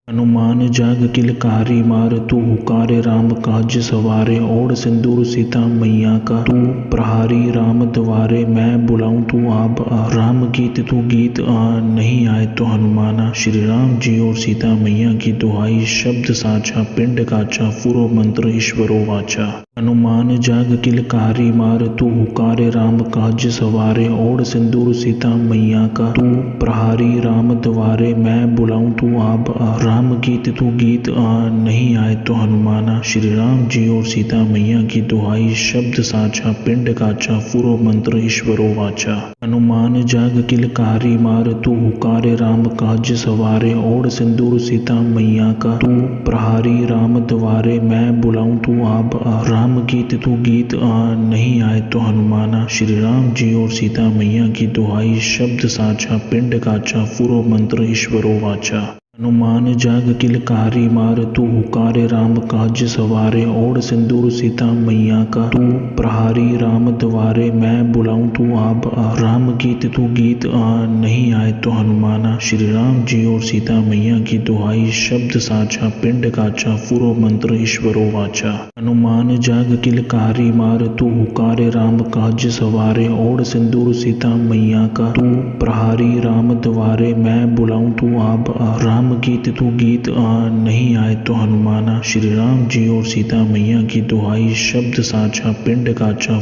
हनुमान जाग किलकारी मार तू हुकारे राम काज सवारे। ओढ़ सिंदूर सीता मैया का तू प्रहारी राम द्वारे। मैं बुलाऊं तू आप राम गीत तू गीत नहीं आए तो हनुमाना। श्री राम जी और सीता मैया की दुहाई शब्द साचा पिंड काचा पूरो मंत्र ईश्वरो वाचा। हनुमान जाग किलकारी मार तू हुकारे राम काज सवारे। ओढ़ सिंदूर सीता मैया का तू प्रहारी राम द्वारे। मैं बुलाऊं तू आप राम गीत तू गीत नहीं आए तो हनुमाना। श्री राम जी और सीता मैया की दुहाई शब्द साचा पिंड काचा पूरो मंत्र ईश्वरो वाचा। हनुमान जाग किलकारी मार तू हुकारे राम काज सवारे। ओढ़ सिंदूर सीता मैया का तू प्रहारी राम द्वारे। मैं बुलाऊं तू आप राम गीत तू गीत नहीं आए तो हनुमाना। श्री राम जी और सीता मैया की दुहाई शब्द साचा पिंड काचा पूरो मंत्र ईश्वरो वाचा। हनुमान जाग किलकारी मार तू हुकारे राम काज सवारे। ओढ़ सिंदूर सीता मैया का तू प्रहारी राम द्वारे। मैं बुलाऊं तू आप राम गीत तू गीत नहीं आए तो हनुमाना। श्री राम जी और सीता मैया की दुहाई शब्द साचा पिंड काचा पूरो मंत्र ईश्वरो वाचा। हनुमान जाग किलकारी मार तू हुकारे राम काज सवारे। ओढ़ सिंदूर सीता मैया का तू प्रहारी राम द्वारे। मैं बुलाऊं तू आप राम गीत तू गीत नहीं आए तो हनुमाना। श्री राम जी और सीता मैया की दुहाई शब्द साचा पिंड काचा।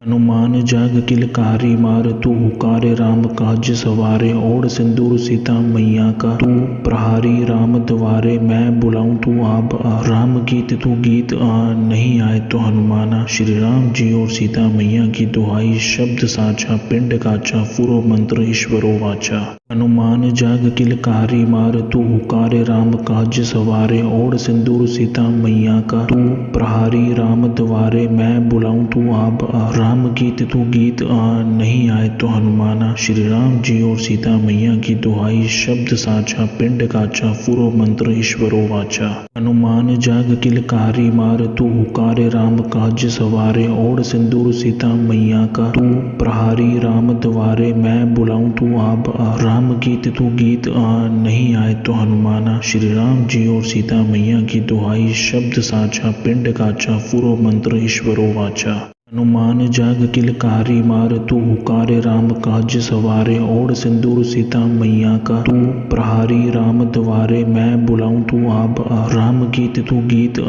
हनुमान जाग किलकारी मार तू हुकारे राम काज सवारे। ओढ़ सिंदूर सीता मैया का तू प्रहारी राम द्वारे। मैं बुलाऊं तू आप राम गीत तू गीत नहीं आए तो हनुमाना। श्री राम जी और सीता मैया की दुहाई शब्द साचा पिंड काचा पूरो मंत्र ईश्वरो वाचा। हनुमान जाग किलकारी मार तू हुकारे राम काज सवारे। ओढ़ सिंदूर सीता मैया का तू प्रहारी राम द्वारे। मैं बुलाऊं तू आप राम गीत तू गीत नहीं आए तो हनुमाना। श्री राम जी और सीता मैया की दुहाई शब्द साचा पिंड काचा पूरो मंत्र ईश्वरो वाचा। हनुमान जाग किलकारी मार तू हुकारे राम काज सवारे। ओढ़ सिंदूर सीता मैया का तू प्रहारी राम द्वारे। मैं बुलाऊं तू आप राम गीत तू गीत नहीं आए तो हनुमाना। श्री राम जी और सीता मैया की दुहाई शब्द साचा पिंड काचा पूरो मंत्र ईश्वरो वाचा। हनुमान जाग किलकारी मार तू हुकारे राम काज सवारे। ओढ़ सिंदूर सीता मैया का तू प्रहारी राम द्वारे। मैं बुलाऊं तू आप राम गीत तू गीत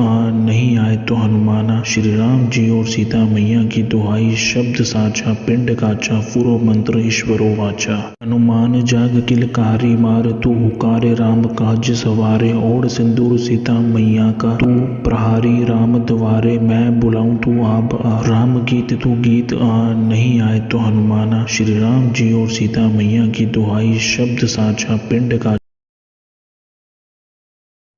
नहीं आए तो हनुमाना। श्री राम जी और सीता मैया की दुहाई शब्द साचा पिंड काचा पूरो मंत्र ईश्वरो वाचा। हनुमान जाग किलकारी मार तू हुकारे राम काज सवारे। ओढ़ सिंदूर सीता मैया का तू प्रहारी राम द्वारे। मैं बुलाऊं तू आप राम गीत तू गीत नहीं आए तो हनुमाना। श्री राम जी और सीता मैया की दुहाई शब्द साचा पिंड का।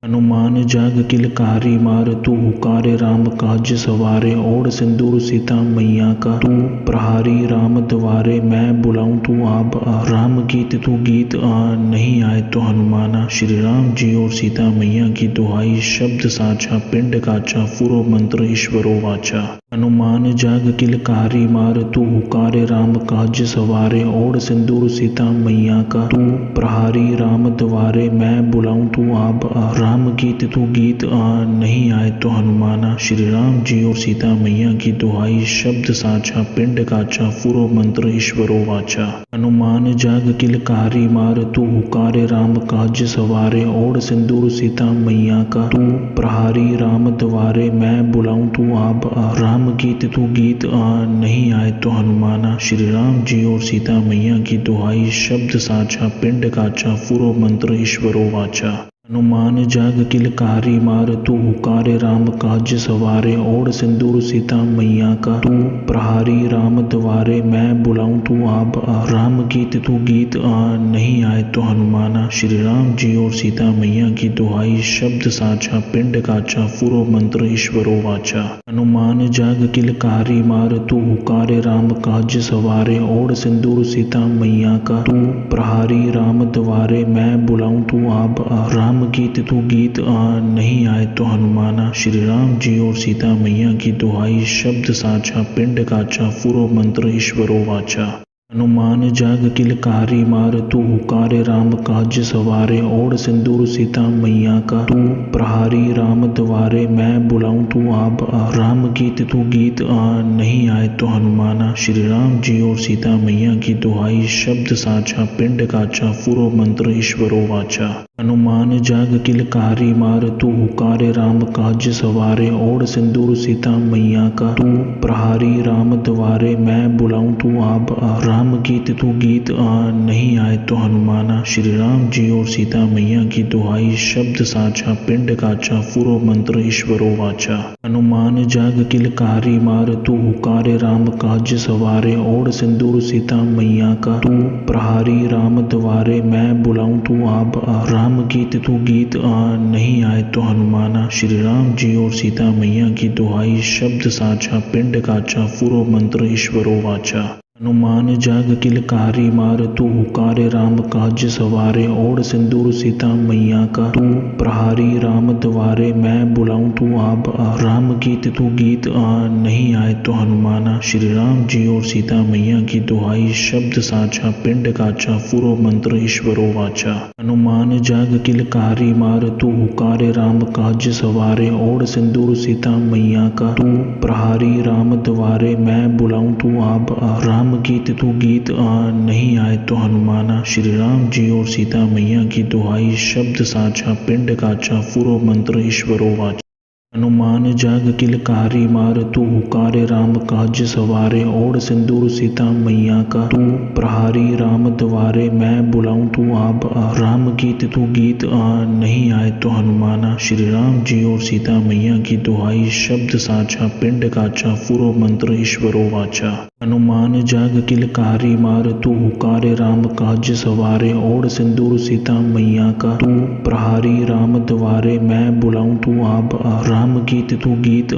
हनुमान जाग किलकारी मार तू हुकारे राम काज सवारे। ओढ़ सिंदूर सीता मैया का तू प्रहारी राम द्वारे। मैं बुलाऊं तू आप राम गीत तू गीत नहीं आए तो हनुमाना। श्री राम जी और सीता मैया की दुहाई शब्द साचा पिंड काचा पूरो मंत्र ईश्वरो वाचा। हनुमान जाग किलकारी मार तू हुकारे राम काज सवारे। ओढ़ सिंदूर सीता मैया का तू प्रहारी राम द्वारे। मैं बुलाऊं तू आप राम गीत तू गीत नहीं आए तो हनुमाना। श्री राम जी और सीता मैया की दुहाई शब्द साचा पिंड काचा पूरो मंत्र ईश्वरो वाचा। हनुमान जाग किलकारी मार तू हुकारे राम काज सवारे। ओढ़ सिंदूर सीता मैया का तू प्रहारी राम द्वारे। मैं बुलाऊं तू आप राम गीत तू गीत नहीं आए तो हनुमाना। श्री राम जी और सीता मैया की दुहाई शब्द साचा पिंड काचा पूरो मंत्र ईश्वरो वाचा। हनुमान जाग किलकारी मार तू हुकारे राम काज सवारे। ओढ़ सिंदूर सीता मैया का तू प्रहारी राम द्वारे। मैं बुलाऊं तू आप राम गीत तू गीत नहीं आए तो हनुमाना। श्री राम जी और सीता मैया की दुहाई शब्द साचा पिंड काचा पूरो मंत्र ईश्वरो वाचा। हनुमान जाग किलकारी मार तू हुकारे राम काज सवारे। ओढ़ सिंदूर सीता मैया का तू प्रहारी राम द्वारे। मैं बुलाऊं तू आप राम गीत तू गीत नहीं आए तो हनुमाना। श्री राम जी और सीता मैया की दुहाई शब्द साचा पिंड काचा पूरो मंत्र ईश्वरो वाचा। हनुमान जाग किलकारी मार तू हुकारे राम काज सवारे ओढ़ सिंदूर सीता मैया का तू प्रहारी राम द्वारे मैं बुलाऊं तू आप राम गीत तू गीत नहीं आए तो हनुमाना। श्री राम जी और सीता मैया की दुहाई शब्द साचा पिंड काचा फुरो मंत्र ईश्वरो वाचा। हनुमान जाग किलकारी मार तू हुकारे राम काज सवारे ओढ़ सिंदूर सीता मैया का तू प्रहारी राम द्वारे मैं बुलाऊं तू आप राम गीत तू गीत नहीं आए तो हनुमाना। श्री राम जी और सीता मैया की दुहाई शब्द साचा पिंड काचा फुरो मंत्र ईश्वरो वाचा। हनुमान जाग किलकारी मार तू हुकारे राम काज सवारे ओढ़ सिंदूर सीता मैया का तू प्रहारी राम द्वारे मैं बुलाऊं तू आप राम गीत तू गीत नहीं आए तो हनुमाना। श्री राम जी और सीता मैया की दुहाई शब्द साचा पिंड काचा फुरो मंत्र ईश्वरो वाचा। हनुमान जाग किलकारी मार तू हुकारे राम काज सवारे ओढ़ सिंदूर सीता मैया का तू प्रहारी राम द्वारे मैं बुलाऊं तू आप राम गीत तू गीत नहीं आए तो हनुमाना। श्री राम जी और सीता मैया की दुहाई शब्द साचा पिंड काचा फुरो मंत्र ईश्वरो वाचा। हनुमान जाग किलकारी मार तू हुकारे राम काज सवारे ओढ़ सिंदूर सीता मैया का तू प्रहारी राम द्वारे मैं बुलाऊं तू आप राम गीत तू गीत नहीं आए तो हनुमाना। श्री राम जी और सीता मैया की दुहाई शब्द साचा पिंड काचा फुरो मंत्र ईश्वरो वाचा। हनुमान जाग किलकारी मार तू हुकारे राम काज सवारे ओढ़ सिंदूर सीता मैया का तू प्रहारी राम द्वारे मैं बुलाऊं तू आप राम गीत तू गीत नहीं आए तो हनुमाना। श्री राम जी और सीता मैया की दुहाई शब्द साचा पिंड काचा फुरो मंत्र ईश्वरो वाचा। हनुमान जाग किलकारी मार तू हुकारे राम काज सवारे ओढ़ सिंदूर सीता मैया का तू प्रहारी राम द्वारे मैं बुलाऊं तू आप राम गीत तू गीत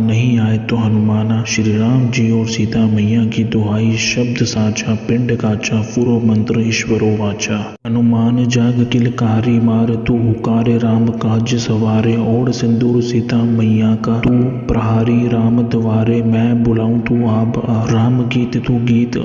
नहीं आए तो हनुमाना। श्री राम जी और सीता मैया की दुहाई शब्द साचा पिंड काचा फुरो मंत्र ईश्वरो वाचा। हनुमान जाग किलकारी मार तू हुकारे राम काज सवारे ओढ़ सिंदूर सीता मैया का तू प्रहारी राम द्वारे मैं बुलाऊं तू आप राम गीत तू गीत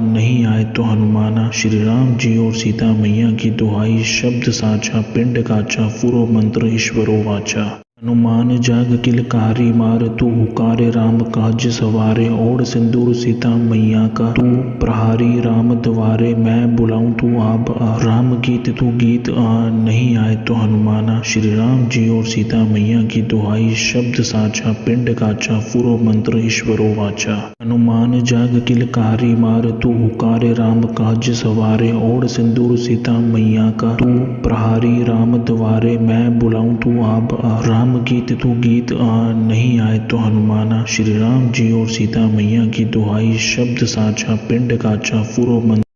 नहीं आए तो हनुमाना। श्री राम जी और सीता मैया की दुहाई शब्द साचा पिंड काचा फुरो मंत्र ईश्वरो वाचा। हनुमान जाग किलकारी मार तू हुकारे राम काज सवारे ओढ़ सिंदूर सीता मैया का तू प्रहारी राम द्वारे मैं बुलाऊं तू आप राम गीत तू गीत नहीं आए तो हनुमाना। श्री राम जी और सीता मैया की दुहाई शब्द साचा पिंड काचा फुरो मंत्र ईश्वरो वाचा। हनुमान जाग किलकारी मार तू हुकारे राम काज सवारे ओढ़ सिंदूर सीता मैया का तू प्रहारी राम द्वारे मैं बुलाऊं तू आप राम गीत तू गीत नहीं आए तो हनुमाना। श्री राम जी और सीता मैया की दुहाई शब्द साचा पिंड काचा फुरो मंत्र।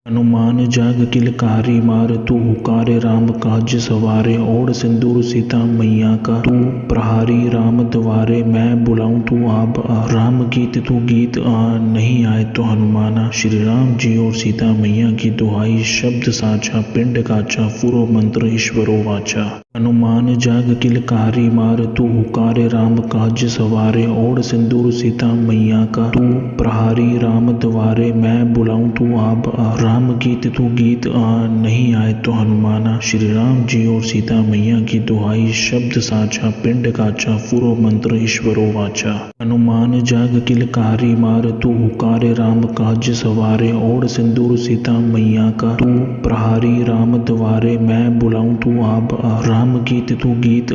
हनुमान जाग किलकारी मार तू हुकारे राम काज सवारे ओढ़ सिंदूर सीता मैया का तू प्रहारी राम द्वारे मैं बुलाऊं तू आप राम गीत तू गीत नहीं आए तो हनुमाना। श्री राम जी और सीता मैया की दुहाई शब्द साचा पिंड काचा फुरो मंत्र ईश्वरो वाचा। हनुमान जाग किलकारी मार तू हुकारे राम काज सवारे ओढ़ सिंदूर सीता मैया का तू प्रहारी राम द्वारे मैं बुलाऊं तू आप राम गीत तू गीत नहीं आए तो हनुमाना। श्री राम जी और सीता मैया की दुहाई शब्द साचा पिंड काचा फुरो मंत्र ईश्वरो वाचा। हनुमान जाग किलकारी मार तू हुकारे राम काज सवारे ओढ़ सिंदूर सीता मैया का तू प्रहारी राम द्वारे मैं बुलाऊं तू आप राम गीत तू गीत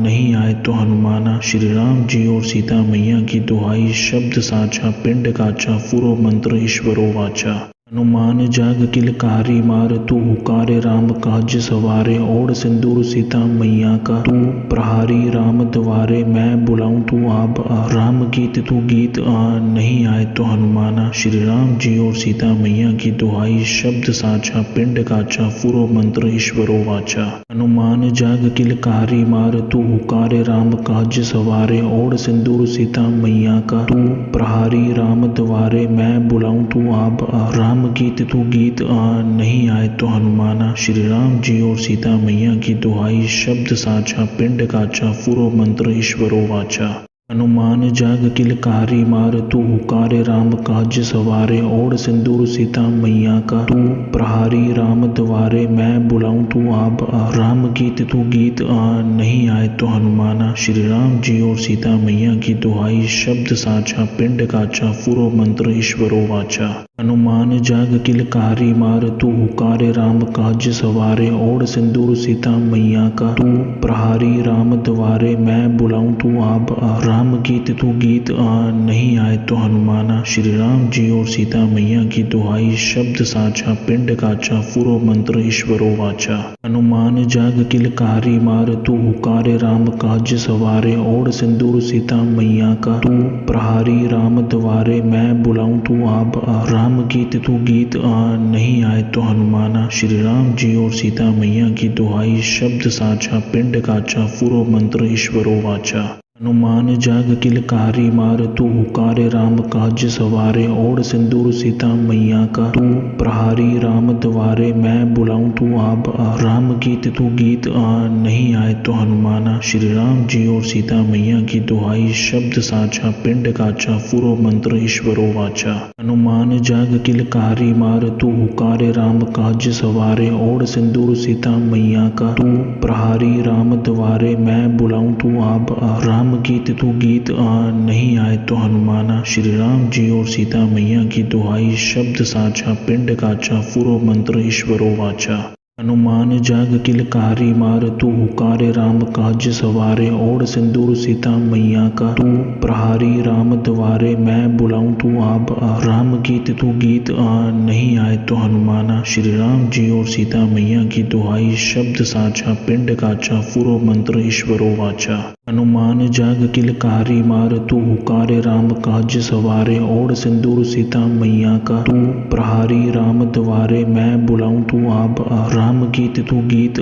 नहीं आए तो हनुमाना। श्री राम जी और सीता मैया की दुहाई शब्द साचा पिंड काचा फुरो मंत्र ईश्वरो वाचा। हनुमान जाग किलकारी मार तू हुकारे राम काज सवारे ओढ़ सिंदूर सीता मैया का तू प्रहारी राम द्वारे मैं बुलाऊं तू आप राम गीत तू गीत नहीं आए तो हनुमाना। श्री राम जी और सीता मैया की दुहाई शब्द साचा पिंड काचा फुरो मंत्र ईश्वरो वाचा। हनुमान जाग किलकारी मार तू हुकारे राम काज सवारे ओढ़ सिंदूर सीता मैया का तू प्रहारी राम द्वारे मैं बुलाऊं तू आप राम गीत तू गीत नहीं आए तो हनुमाना। श्री राम जी और सीता मैया की दुहाई शब्द साचा पिंड काचा फुरो मंत्र ईश्वरो वाचा। हनुमान जाग किलकारी मार तू हुकारे राम काज सवारे। ओढ़ सिंदूर सीता मैया का तू प्रहारी राम द्वारे। मैं बुलाऊं तू आप राम गीत तू गीत नहीं आए तो हनुमाना। श्री राम जी और सीता मैया की दुहाई शब्द साचा पिंड काचा फुरो मंत्र ईश्वरो वाचा। हनुमान जाग किलकारी मार तू हुकारे राम काज सवारे। ओढ़ सिंदूर सीता मैया का तू प्रहारी राम द्वारे। मैं बुलाऊं तू आप राम गीत तू गीत नहीं आए तो हनुमाना। श्री राम जी और सीता मैया की दुहाई शब्द साचा पिंड काचा फुरो मंत्र ईश्वरो वाचा। हनुमान जाग किलकारी मार तू हुकारे राम काज सवारे। ओढ़ सिंदूर सीता मैया का तू प्रहारी राम द्वारे। मैं बुलाऊं तू आप राम गीत तू गीत नहीं आए तो हनुमाना। श्री राम जी और सीता मैया की दुहाई शब्द साचा पिंड काचा फुरो मंत्र ईश्वरो वाचा। हनुमान जाग किलकारी मार तू हुकारे राम काज सवारे। ओढ़ सिंदूर सीता मैया का तू प्रहारी राम द्वारे। मैं बुलाऊं तू आप राम गीत तू गीत नहीं आए तो हनुमाना। श्री राम जी और सीता मैया की दुहाई शब्द साचा पिंड काचा फुरो मंत्र ईश्वरो वाचा। हनुमान जाग किलकारी मार तू हुकारे राम काज सवारे। ओढ़ सिंदूर सीता मैया का तू प्रहारी राम द्वारे। मैं बुलाऊं तू आप राम गीत तू गीत नहीं आए तो हनुमाना। श्री राम जी और सीता मैया की दुहाई शब्द साचा पिंड काचा फुरो मंत्र ईश्वरो वाचा। हनुमान जाग किलकारी मार तू हुकारे राम काज सवारे। ओढ़ सिंदूर सीता मैया का तू प्रहारी राम द्वारे। मैं बुलाऊं तू आप राम गीत तू गीत नहीं आए तो हनुमाना। श्री राम जी और सीता मैया की दुहाई शब्द साचा पिंड काचा फुरो मंत्र ईश्वरो वाचा। हनुमान जाग किलकारी मार तू हुकारे राम काज सवारे। ओढ़ सिंदूर सीता मैया का तू प्रहारी राम द्वारे। मैं बुलाऊं तू आप राम गीत तू गीत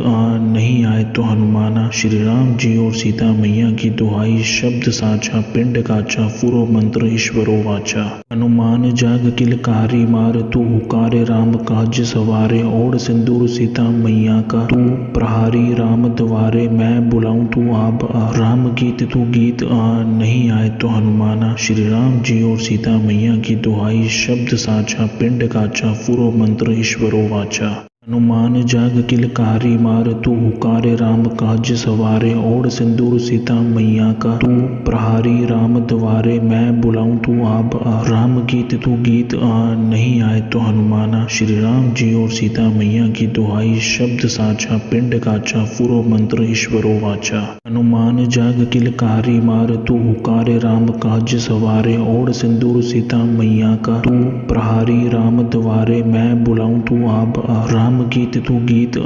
नहीं आए तो हनुमाना। श्री राम जी और सीता मैया की दुहाई शब्द साचा पिंड काचा फुरो मंत्र ईश्वरो वाचा। हनुमान जाग किलकारी मार तू हुकारे राम काज सवारे। ओढ़ सिंदूर सीता मैया का तू प्रहारी राम द्वारे। मैं बुलाऊं तू आप राम गीत तू गीत नहीं आए तो हनुमाना। श्री राम जी और सीता मैया की दुहाई शब्द साचा पिंड काचा फुरो मंत्र ईश्वरो वाचा। हनुमान जाग किलकारी मार तू हुकारे राम काज सवारे। ओढ़ सिंदूर सीता मैया का तू प्रहारी राम द्वारे। मैं बुलाऊं तू आप राम गीत तू गीत नहीं आए तो हनुमाना। श्री राम जी और सीता मैया की दुहाई शब्द साचा पिंड काचा फुरो मंत्र ईश्वरो वाचा। हनुमान जाग किलकारी मार तू हुकारे राम काज सवारे। ओढ़ सिंदूर सीता मैया का तू प्रहारी राम द्वारे। मैं बुलाऊं तू आप राम गीत तू गीत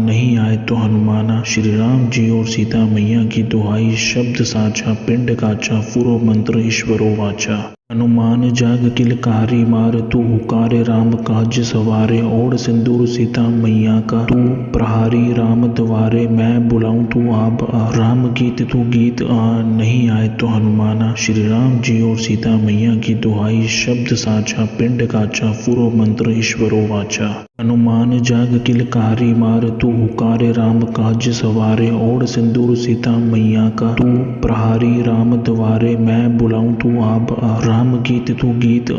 नहीं आए तो हनुमाना। श्री राम जी और सीता मैया की दुहाई शब्द साचा पिंड काचा फुरो मंत्र ईश्वरो वाचा। हनुमान जाग किलकारी मार तू हुकारे राम काज सवारे। ओढ़ सिंदूर सीता मैया का तू प्रहारी राम द्वारे। मैं बुलाऊं तू आप राम गीत तू गीत नहीं आए तो हनुमाना। श्री राम जी और सीता मैया की दुहाई शब्द साचा पिंड काचा फुरो मंत्र ईश्वरो वाचा। हनुमान जाग किलकारी मार तू हुकारे राम काज सवारे। ओढ़ सिंदूर सीता मैया का तू प्रहारी राम द्वारे। मैं बुलाऊं तू आप राम गीत तू गीत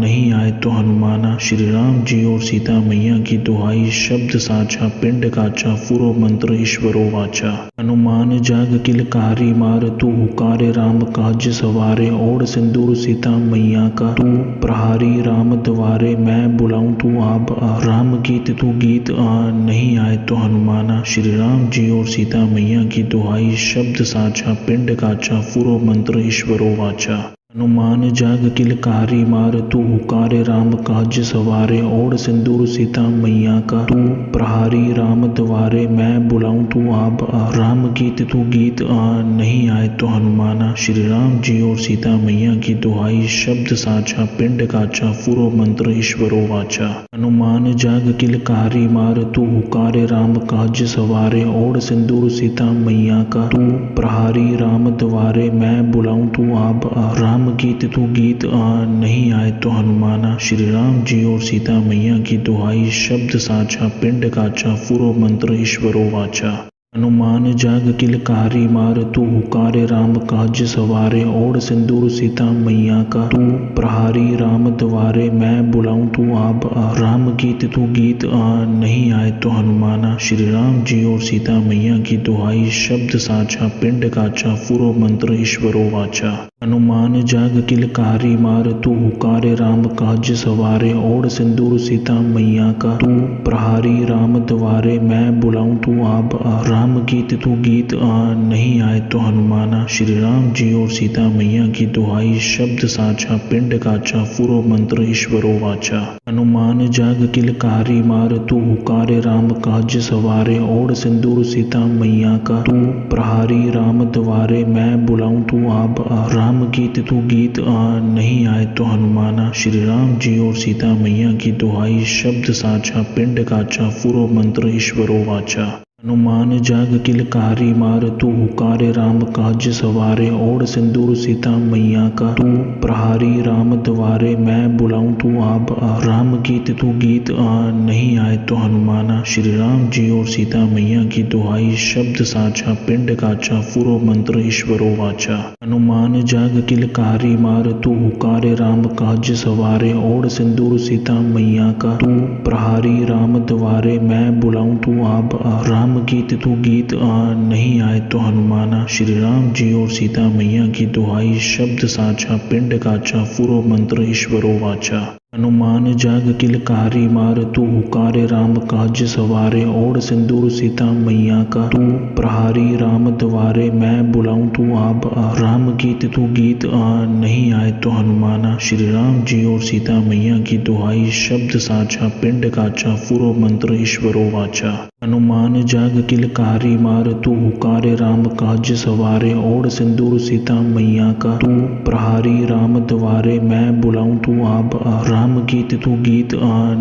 नहीं आए तो हनुमाना। श्री राम जी और सीता मैया की दुहाई शब्द साचा पिंड काचा फुरो मंत्र ईश्वरो वाचा। हनुमान जाग किलकारी मार तू हुकारे राम काज सवारे। ओढ़ सिंदूर सीता मैया का तू प्रहारी राम द्वारे। मैं बुलाऊं तू आप राम गीत तू गीत नहीं आए तो हनुमाना। श्री राम जी और सीता मैया की दुहाई शब्द साचा पिंड काचा फुरो मंत्र ईश्वरो वाचा। हनुमान जाग किलकारी मार तू हुकारे राम काज सवारे। ओढ़ सिंदूर सीता मैया का तू प्रहारी राम द्वारे। मैं बुलाऊं तू आप राम गीत तू गीत नहीं आए तो हनुमाना। श्री राम जी और सीता मैया की दुहाई शब्द साचा पिंड काचा फुरो मंत्र ईश्वरो वाचा। हनुमान जाग किलकारी मार तू हुकारे राम काज सवारे। ओढ़ सिंदूर सीता मैया का तू प्रहारी राम द्वारे। मैं बुलाऊं तू आप राम गीत तू गीत नहीं आए तो हनुमाना। श्री राम जी और सीता मैया की दुहाई शब्द साचा पिंड काचा फुरो मंत्र ईश्वरो वाचा। हनुमान जाग किलकारी मार तू हुकारे राम काज सवारे ओढ़ सिंदूर सीता मैया का तू प्रहारी राम द्वारे मैं बुलाऊं तू आप राम गीत तू गीत नहीं आए तो हनुमाना। श्री राम जी और सीता मैया की दुहाई शब्द साचा पिंड काचा फुरो मंत्र ईश्वरो वाचा। हनुमान जाग किलकारी मार तू हुकारे राम काज सवारे ओढ़ सिंदूर सीता मैया का तू प्रहारी राम द्वारे मैं बुलाऊं तू आप राम गीत तू गीत नहीं आए तो हनुमाना। श्री राम जी और सीता मैया की दुहाई शब्द साचा पिंड काचा फुरो मंत्र ईश्वरो वाचा। हनुमान जाग किलकारी मार तू हुकारे राम काज सवारे ओढ़ सिंदूर सीता मैया का तू प्रहारी राम द्वारे मैं बुलाऊं तू आप राम गीत तू गीत नहीं आए तो हनुमाना। श्री राम जी और सीता मैया की दुहाई शब्द साचा पिंड काचा फुरो मंत्र ईश्वरो वाचा। हनुमान जाग किलकारी मार तू हुकारे राम काज सवारे ओढ़ सिंदूर सीता मैया का तू प्रहारी राम द्वारे मैं बुलाऊं तू आप राम गीत तू गीत नहीं आए तो हनुमाना। श्री राम जी और सीता मैया की दुहाई शब्द साचा पिंड काचा फुरो मंत्र ईश्वरो वाचा। हनुमान जाग किलकारी मार तू हुकारे राम काज सवारे ओढ़ सिंदूर सीता मैया का तू प्रहारी राम द्वारे मैं बुलाऊं तू आप राम गीत तू गीत नहीं आए तो हनुमाना। श्री राम जी और सीता मैया की दुहाई शब्द साचा पिंड काचा फुरो मंत्र ईश्वरो वाचा। हनुमान जाग किलकारी मार तू हुकारे राम काज सवारे ओढ़ सिंदूर सीता मैया का तू प्रहारी राम द्वारे मैं बुलाऊं तू आप राम गीत तू गीत नहीं आए तो हनुमाना। श्री राम जी और सीता मैया की दुहाई शब्द साचा पिंड काचा फुरो मंत्र ईश्वरो वाचा। हनुमान जाग किलकारी मार तू हुकारे राम काज सवारे ओढ़ सिंदूर सीता मैया का तू प्रहारी राम द्वारे मैं बुलाऊं तू आप राम गीत तू गीत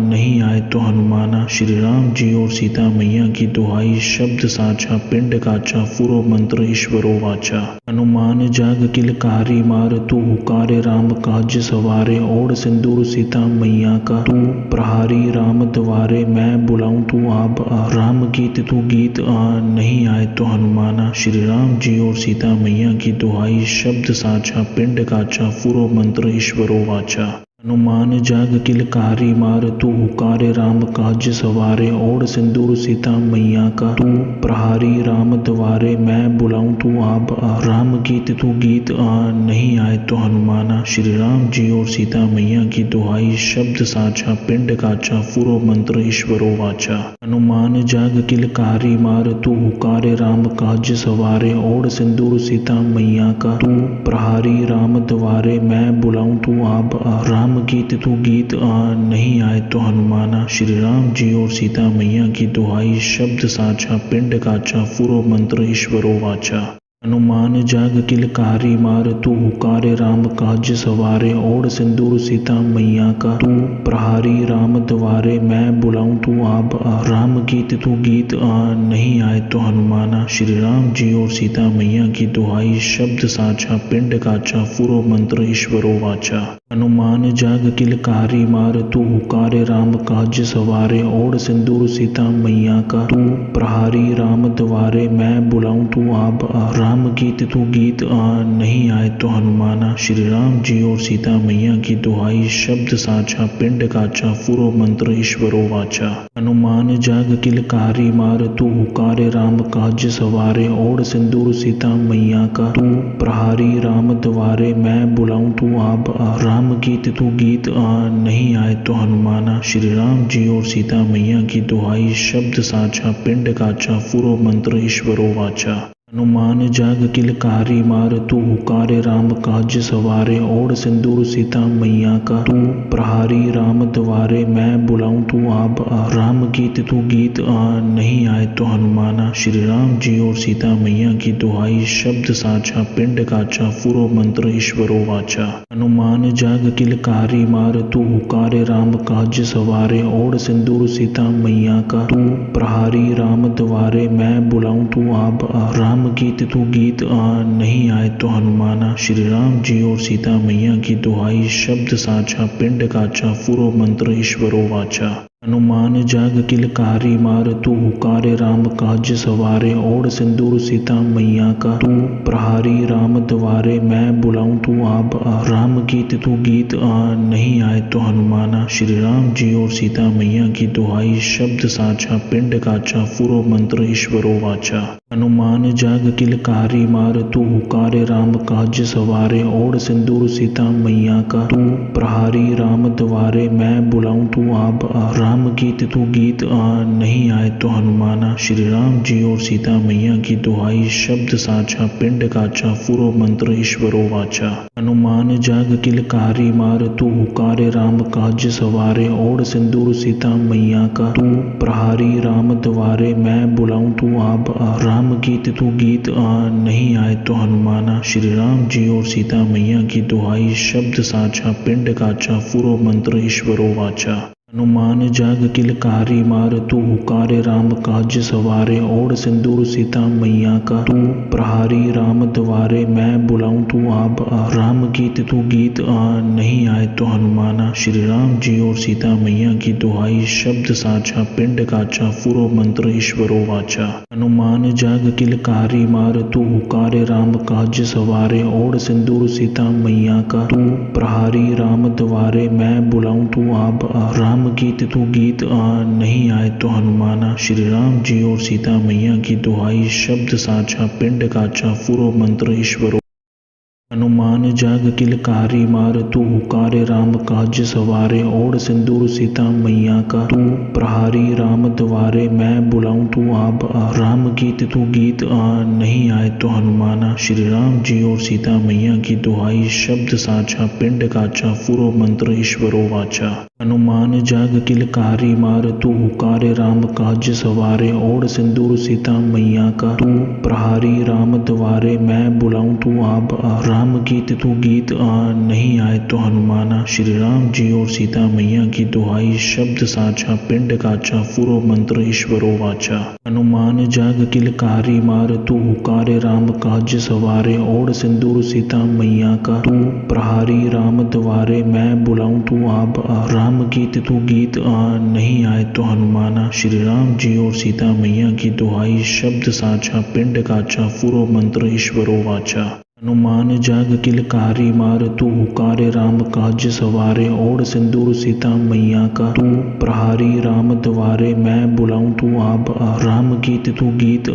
नहीं आए तो हनुमाना। श्री राम जी और सीता मैया की दुहाई शब्द साचा पिंड काचा फुरो मंत्र ईश्वरो वाचा। हनुमान जाग किलकारी मार तू हुकारे राम काज सवारे ओढ़ सिंदूर सीता मैया का तू प्रहारी राम द्वारे मैं बुलाऊं तू आप राम गीत तू गीत नहीं आए तो हनुमाना। श्री राम जी और सीता मैया की दुहाई शब्द साचा पिंड काचा फुरो मंत्र ईश्वरो वाचा। हनुमान जाग किलकारी मार तू हुकारे राम काज सवारे ओढ़ सिंदूर सीता मैया का तू प्रहारी राम द्वारे मैं बुलाऊं तू आप राम गीत तू गीत नहीं आए तो हनुमाना। श्री राम जी और सीता मैया की दुहाई शब्द साचा पिंड काचा फुरो मंत्र ईश्वरो वाचा। हनुमान जाग किलकारी मार तू हुकारे राम काज सवारे ओढ़ सिंदूर सीता मैया का तू प्रहारी राम द्वारे मैं बुलाऊं तू आप राम गीत तू गीत नहीं आए तो हनुमाना। श्री राम जी और सीता मैया की दुहाई शब्द साचा पिंड काचा फुरो मंत्र ईश्वरो वाचा। हनुमान जाग किलकारी मार तू हुकारे राम काज सवारे ओढ़ सिंदूर सीता मैया का तू प्रहारी राम द्वारे मैं बुलाऊं तू आप राम गीत तू गीत नहीं आए तो हनुमाना। श्री राम जी और सीता मैया की दुहाई शब्द साचा पिंड काचा फुरो मंत्र ईश्वरो वाचा। हनुमान जाग किलकारी मार तू हुकारे राम काज सवारे ओढ़ सिंदूर सीता मैया का तू प्रहारी राम द्वारे मैं बुलाऊं तू आप राम गीत तू गीत नहीं आए तो हनुमाना। श्री राम जी और सीता मैया की दुहाई शब्द साचा पिंड काचा फुरो मंत्र ईश्वरो वाचा। हनुमान जाग किलकारी मार तू हुकारे राम काज सवारे ओढ़ सिंदूर सीता मैया का तू प्रहारी राम द्वारे मैं बुलाऊं तू आप राम गीत तू गीत नहीं आए तो हनुमाना। श्री राम जी और सीता मैया की दुहाई शब्द साचा पिंड काचा फुरो मंत्र ईश्वरो वाचा। हनुमान जाग किलकारी मार तू हुकारे राम काज सवारे ओढ़ सिंदूर सीता मैया का तू प्रहारी राम द्वारे मैं बुलाऊं तू आप राम गीत तू गीत नहीं आए तो हनुमाना। श्री राम जी और सीता मैया की दुहाई शब्द साचा पिंड काचा फुरो मंत्र ईश्वरो वाचा। हनुमान जाग किलकारी मार तू हुकारे राम काज सवारे ओढ़ सिंदूर सीता मैया का तू प्रहारी राम द्वारे मैं बुलाऊं तू आप राम गीत तू गीत नहीं आए तो हनुमाना। श्री राम जी और सीता मैया की दुहाई शब्द साचा पिंड काचा फुरो मंत्र ईश्वरो वाचा। हनुमान जाग किलकारी मार तू हुकारे राम काज सवारे ओढ़ सिंदूर सीता मैया का तू प्रहारी राम द्वारे मैं बुलाऊं तू आप राम गीत तू गीत नहीं आए तो हनुमाना। श्री राम जी और सीता मैया की दुहाई शब्द साचा पिंड काचा फुरो मंत्र ईश्वरो वाचा। हनुमान जाग किलकारी मार तू हुकारे राम काज सवारे ओढ़ सिंदूर सीता मैया का तू प्रहारी राम द्वारे मैं बुलाऊं तू आप राम गीत तू गीत नहीं आए तो हनुमाना। श्री राम जी और सीता मैया की दुहाई शब्द साचा पिंड काचा फुरो मंत्र ईश्वरो वाचा। हनुमान जाग किलकारी मार तू हुकारे राम काज सवारे ओढ़ सिंदूर सीता मैया का तू प्रहारी राम द्वारे मैं बुलाऊं तू आप राम गीत तू गीत नहीं आए तो हनुमाना। श्री राम जी और सीता मैया की दुहाई शब्द साचा पिंड काचा फुरो मंत्र ईश्वरो वाचा। हनुमान जाग किलकारी मार तू हुकारे राम काज सवारे ओढ़ सिंदूर सीता मैया का तू प्रहारी राम द्वारे मैं बुलाऊं तू आप राम गीत तू गीत नहीं आए तो हनुमाना। श्री राम जी और सीता मैया की दुहाई शब्द साचा पिंड काचा फुरो मंत्र ईश्वरो वाचा। हनुमान जाग किलकारी मार तू हुकारे राम काज सवारे ओढ़ सिंदूर सीता मैया का तू प्रहारी राम द्वारे मैं बुलाऊं तू आप राम गीत तू गीत नहीं आए तो हनुमाना। श्री राम जी और सीता मैया की दुहाई शब्द साचा पिंड काचा फुरो मंत्र ईश्वरो। हनुमान जाग किलकारी मार तू हुकारे राम काज सवारे ओढ़ सिंदूर सीता मैया का तू प्रहारी राम द्वारे मैं बुलाऊं तू आप राम गीत तू गीत नहीं आए तो हनुमाना। श्री राम जी और सीता मैया की दुहाई शब्द साचा पिंड काचा फुरो मंत्र ईश्वरो वाचा। हनुमान जाग किलकारी मार तू हुकारे राम काज सवारे ओढ़ सिंदूर सीता मैया का तू प्रहारी राम द्वारे मैं बुलाऊं तू आप राम गीत तू गीत नहीं आए तो हनुमाना। श्री राम जी और सीता मैया की दुहाई शब्द साचा पिंड काचा फुरो मंत्र ईश्वरो वाचा। हनुमान जाग किलकारी मार तू हुकारे राम काज सवारे ओढ़ सिंदूर सीता मैया का तू प्रहारी राम द्वारे मैं बुलाऊं तू आप राम गीत तू गीत नहीं आए तो हनुमाना। श्री राम जी और सीता मैया की दुहाई शब्द साचा पिंड काचा फुरो मंत्र ईश्वरो वाचा। हनुमान जाग किलकारी मार तू हुकारे राम काज सवारे ओढ़ सिंदूर सीता मैया का तू प्रहारी राम द्वारे मैं बुलाऊं तू आप राम गीत तू गीत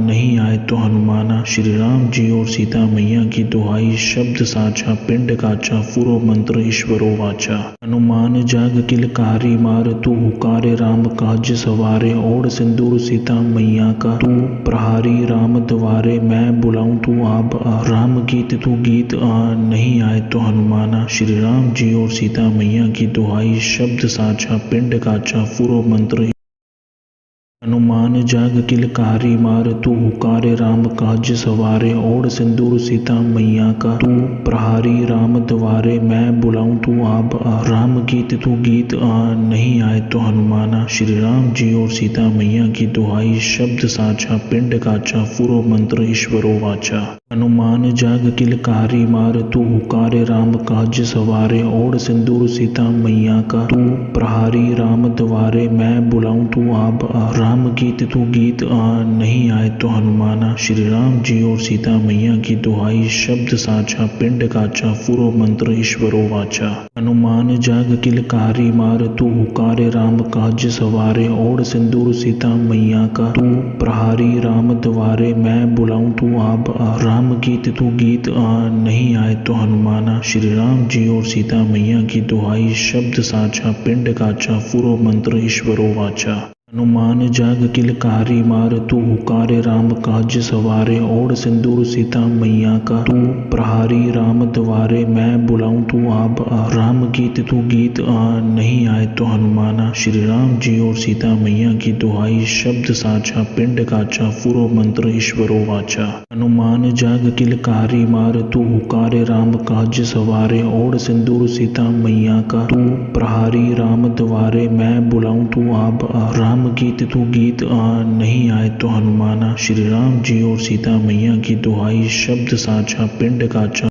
नहीं आए तो हनुमाना। श्री राम जी और सीता मैया की दुहाई शब्द साचा पिंड काचा फुरो मंत्र ईश्वरो वाचा। हनुमान जाग किलकारी मार तू हुकारे राम काज सवारे ओढ़ सिंदूर सीता मैया का तू प्रहारी राम द्वारे मैं बुलाऊं तू आप राम गीत तू गीत नहीं आए तो हनुमाना। श्री राम जी और सीता मैया की दुहाई शब्द साचा पिंड काचा फुरो मंत्र। हनुमान जाग किलकारी मार तू हुकारे राम काज सवारे ओढ़ सिंदूर सीता मैया का तू प्रहारी राम द्वारे मैं बुलाऊं तू आप राम गीत तू गीत नहीं आए तो हनुमाना। श्री राम जी और सीता मैया की दुहाई शब्द साचा पिंड काचा फुरो मंत्र ईश्वरो वाचा। हनुमान जाग किलकारी मार तू हुकारे राम काज सवारे ओढ़ सिंदूर सीता मैया का तू प्रहारी राम द्वारे मैं बुलाऊं तू आप राम गीत तू गीत नहीं आए तो हनुमाना। श्री राम जी और सीता मैया की दुहाई शब्द साचा पिंड काचा फुरो मंत्र ईश्वरो वाचा। हनुमान जाग किलकारी मार तू हुकारे राम काज सवारे ओढ़ सिंदूर सीता मैया का तू प्रहारी राम द्वारे मैं बुलाऊं तू आप राम गीत तू गीत नहीं आए तो हनुमाना। श्री राम जी और सीता मैया की दुहाई शब्द साचा पिंड काचा फुरो मंत्र ईश्वरो वाचा। हनुमान जाग किलकारी मार तू हुकारे राम काज सवारे ओढ़ सिंदूर सीता मैया का तू प्रहारी राम द्वारे मैं बुलाऊं तू आप राम गीत तू गीत नहीं आए तो हनुमाना। श्री राम जी और सीता मैया की दुहाई शब्द साचा पिंड काचा फुरो मंत्र ईश्वरो वाचा। हनुमान जाग किलकारी मार तू हुकारे राम काज सवारे ओढ़ सिंदूर सीता मैया का तू प्रहारी राम द्वारे मैं बुलाऊं तू आप राम गीत तू गीत नहीं आए तो हनुमाना। श्री राम जी और सीता मैया की दुहाई शब्द साचा पिंड काचा।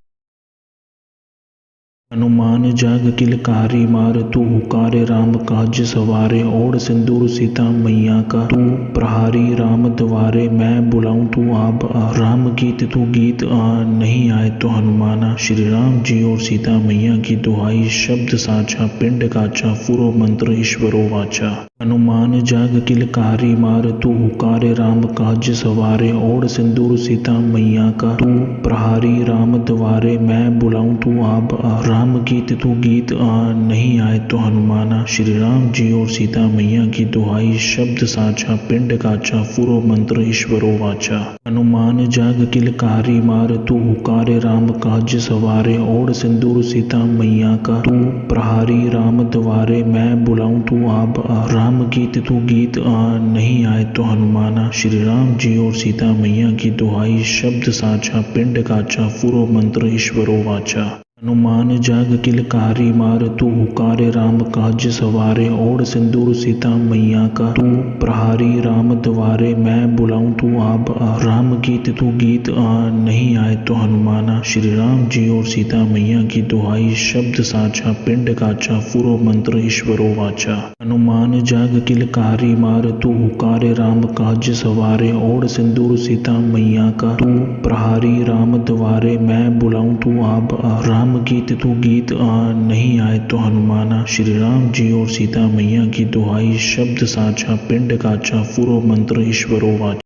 हनुमान जाग किलकारी मार तू हुकारे राम काज सवारे ओढ़ सिंदूर सीता मैया का तू प्रहारी राम द्वारे मैं बुलाऊं तू आप राम गीत तू गीत नहीं आए तो हनुमाना। श्री राम जी और सीता मैया की दुहाई शब्द साचा पिंड काचा फुरो मंत्र ईश्वरो वाचा। हनुमान जाग किलकारी मार तू हुकारे राम काज सवारे ओढ़ सिंदूर सीता मैया का तू प्रहारी राम द्वारे मैं बुलाऊं तू आप राम गीत तू गीत नहीं आए तो हनुमाना। श्री राम जी और सीता मैया की दुहाई शब्द साचा पिंड काचा फुरो मंत्र ईश्वरो वाचा। हनुमान जाग किलकारी मार तू हुकारे राम काज सवारे ओढ़ सिंदूर सीता मैया का तू प्रहारी राम द्वारे मैं बुलाऊं तू आप राम गीत तू गीत नहीं आए तो हनुमाना। श्री राम जी और सीता मैया की दुहाई शब्द साचा पिंड काचा फुरो मंत्र ईश्वरो वाचा। हनुमान जाग किलकारी मार तू हुकारे राम काज सवारे ओढ़ सिंदूर सीता मैया का तू प्रहारी राम द्वारे मैं बुलाऊं तू आप राम गीत तू गीत नहीं आए तो हनुमाना। श्री राम जी और सीता मैया की दुहाई शब्द साचा पिंड काचा फुरो मंत्र ईश्वरो वाचा। हनुमान जाग किलकारी मार तू हुकारे राम काज सवारे ओढ़ सिंदूर सीता मैया का तू प्रहारी राम द्वारे मैं बुलाऊं तू आप राम गीत तू गीत नहीं आए तो हनुमाना। श्री राम जी और सीता मैया की दुहाई शब्द साचा पिंड काचा फुरो मंत्र ईश्वरो वाचा।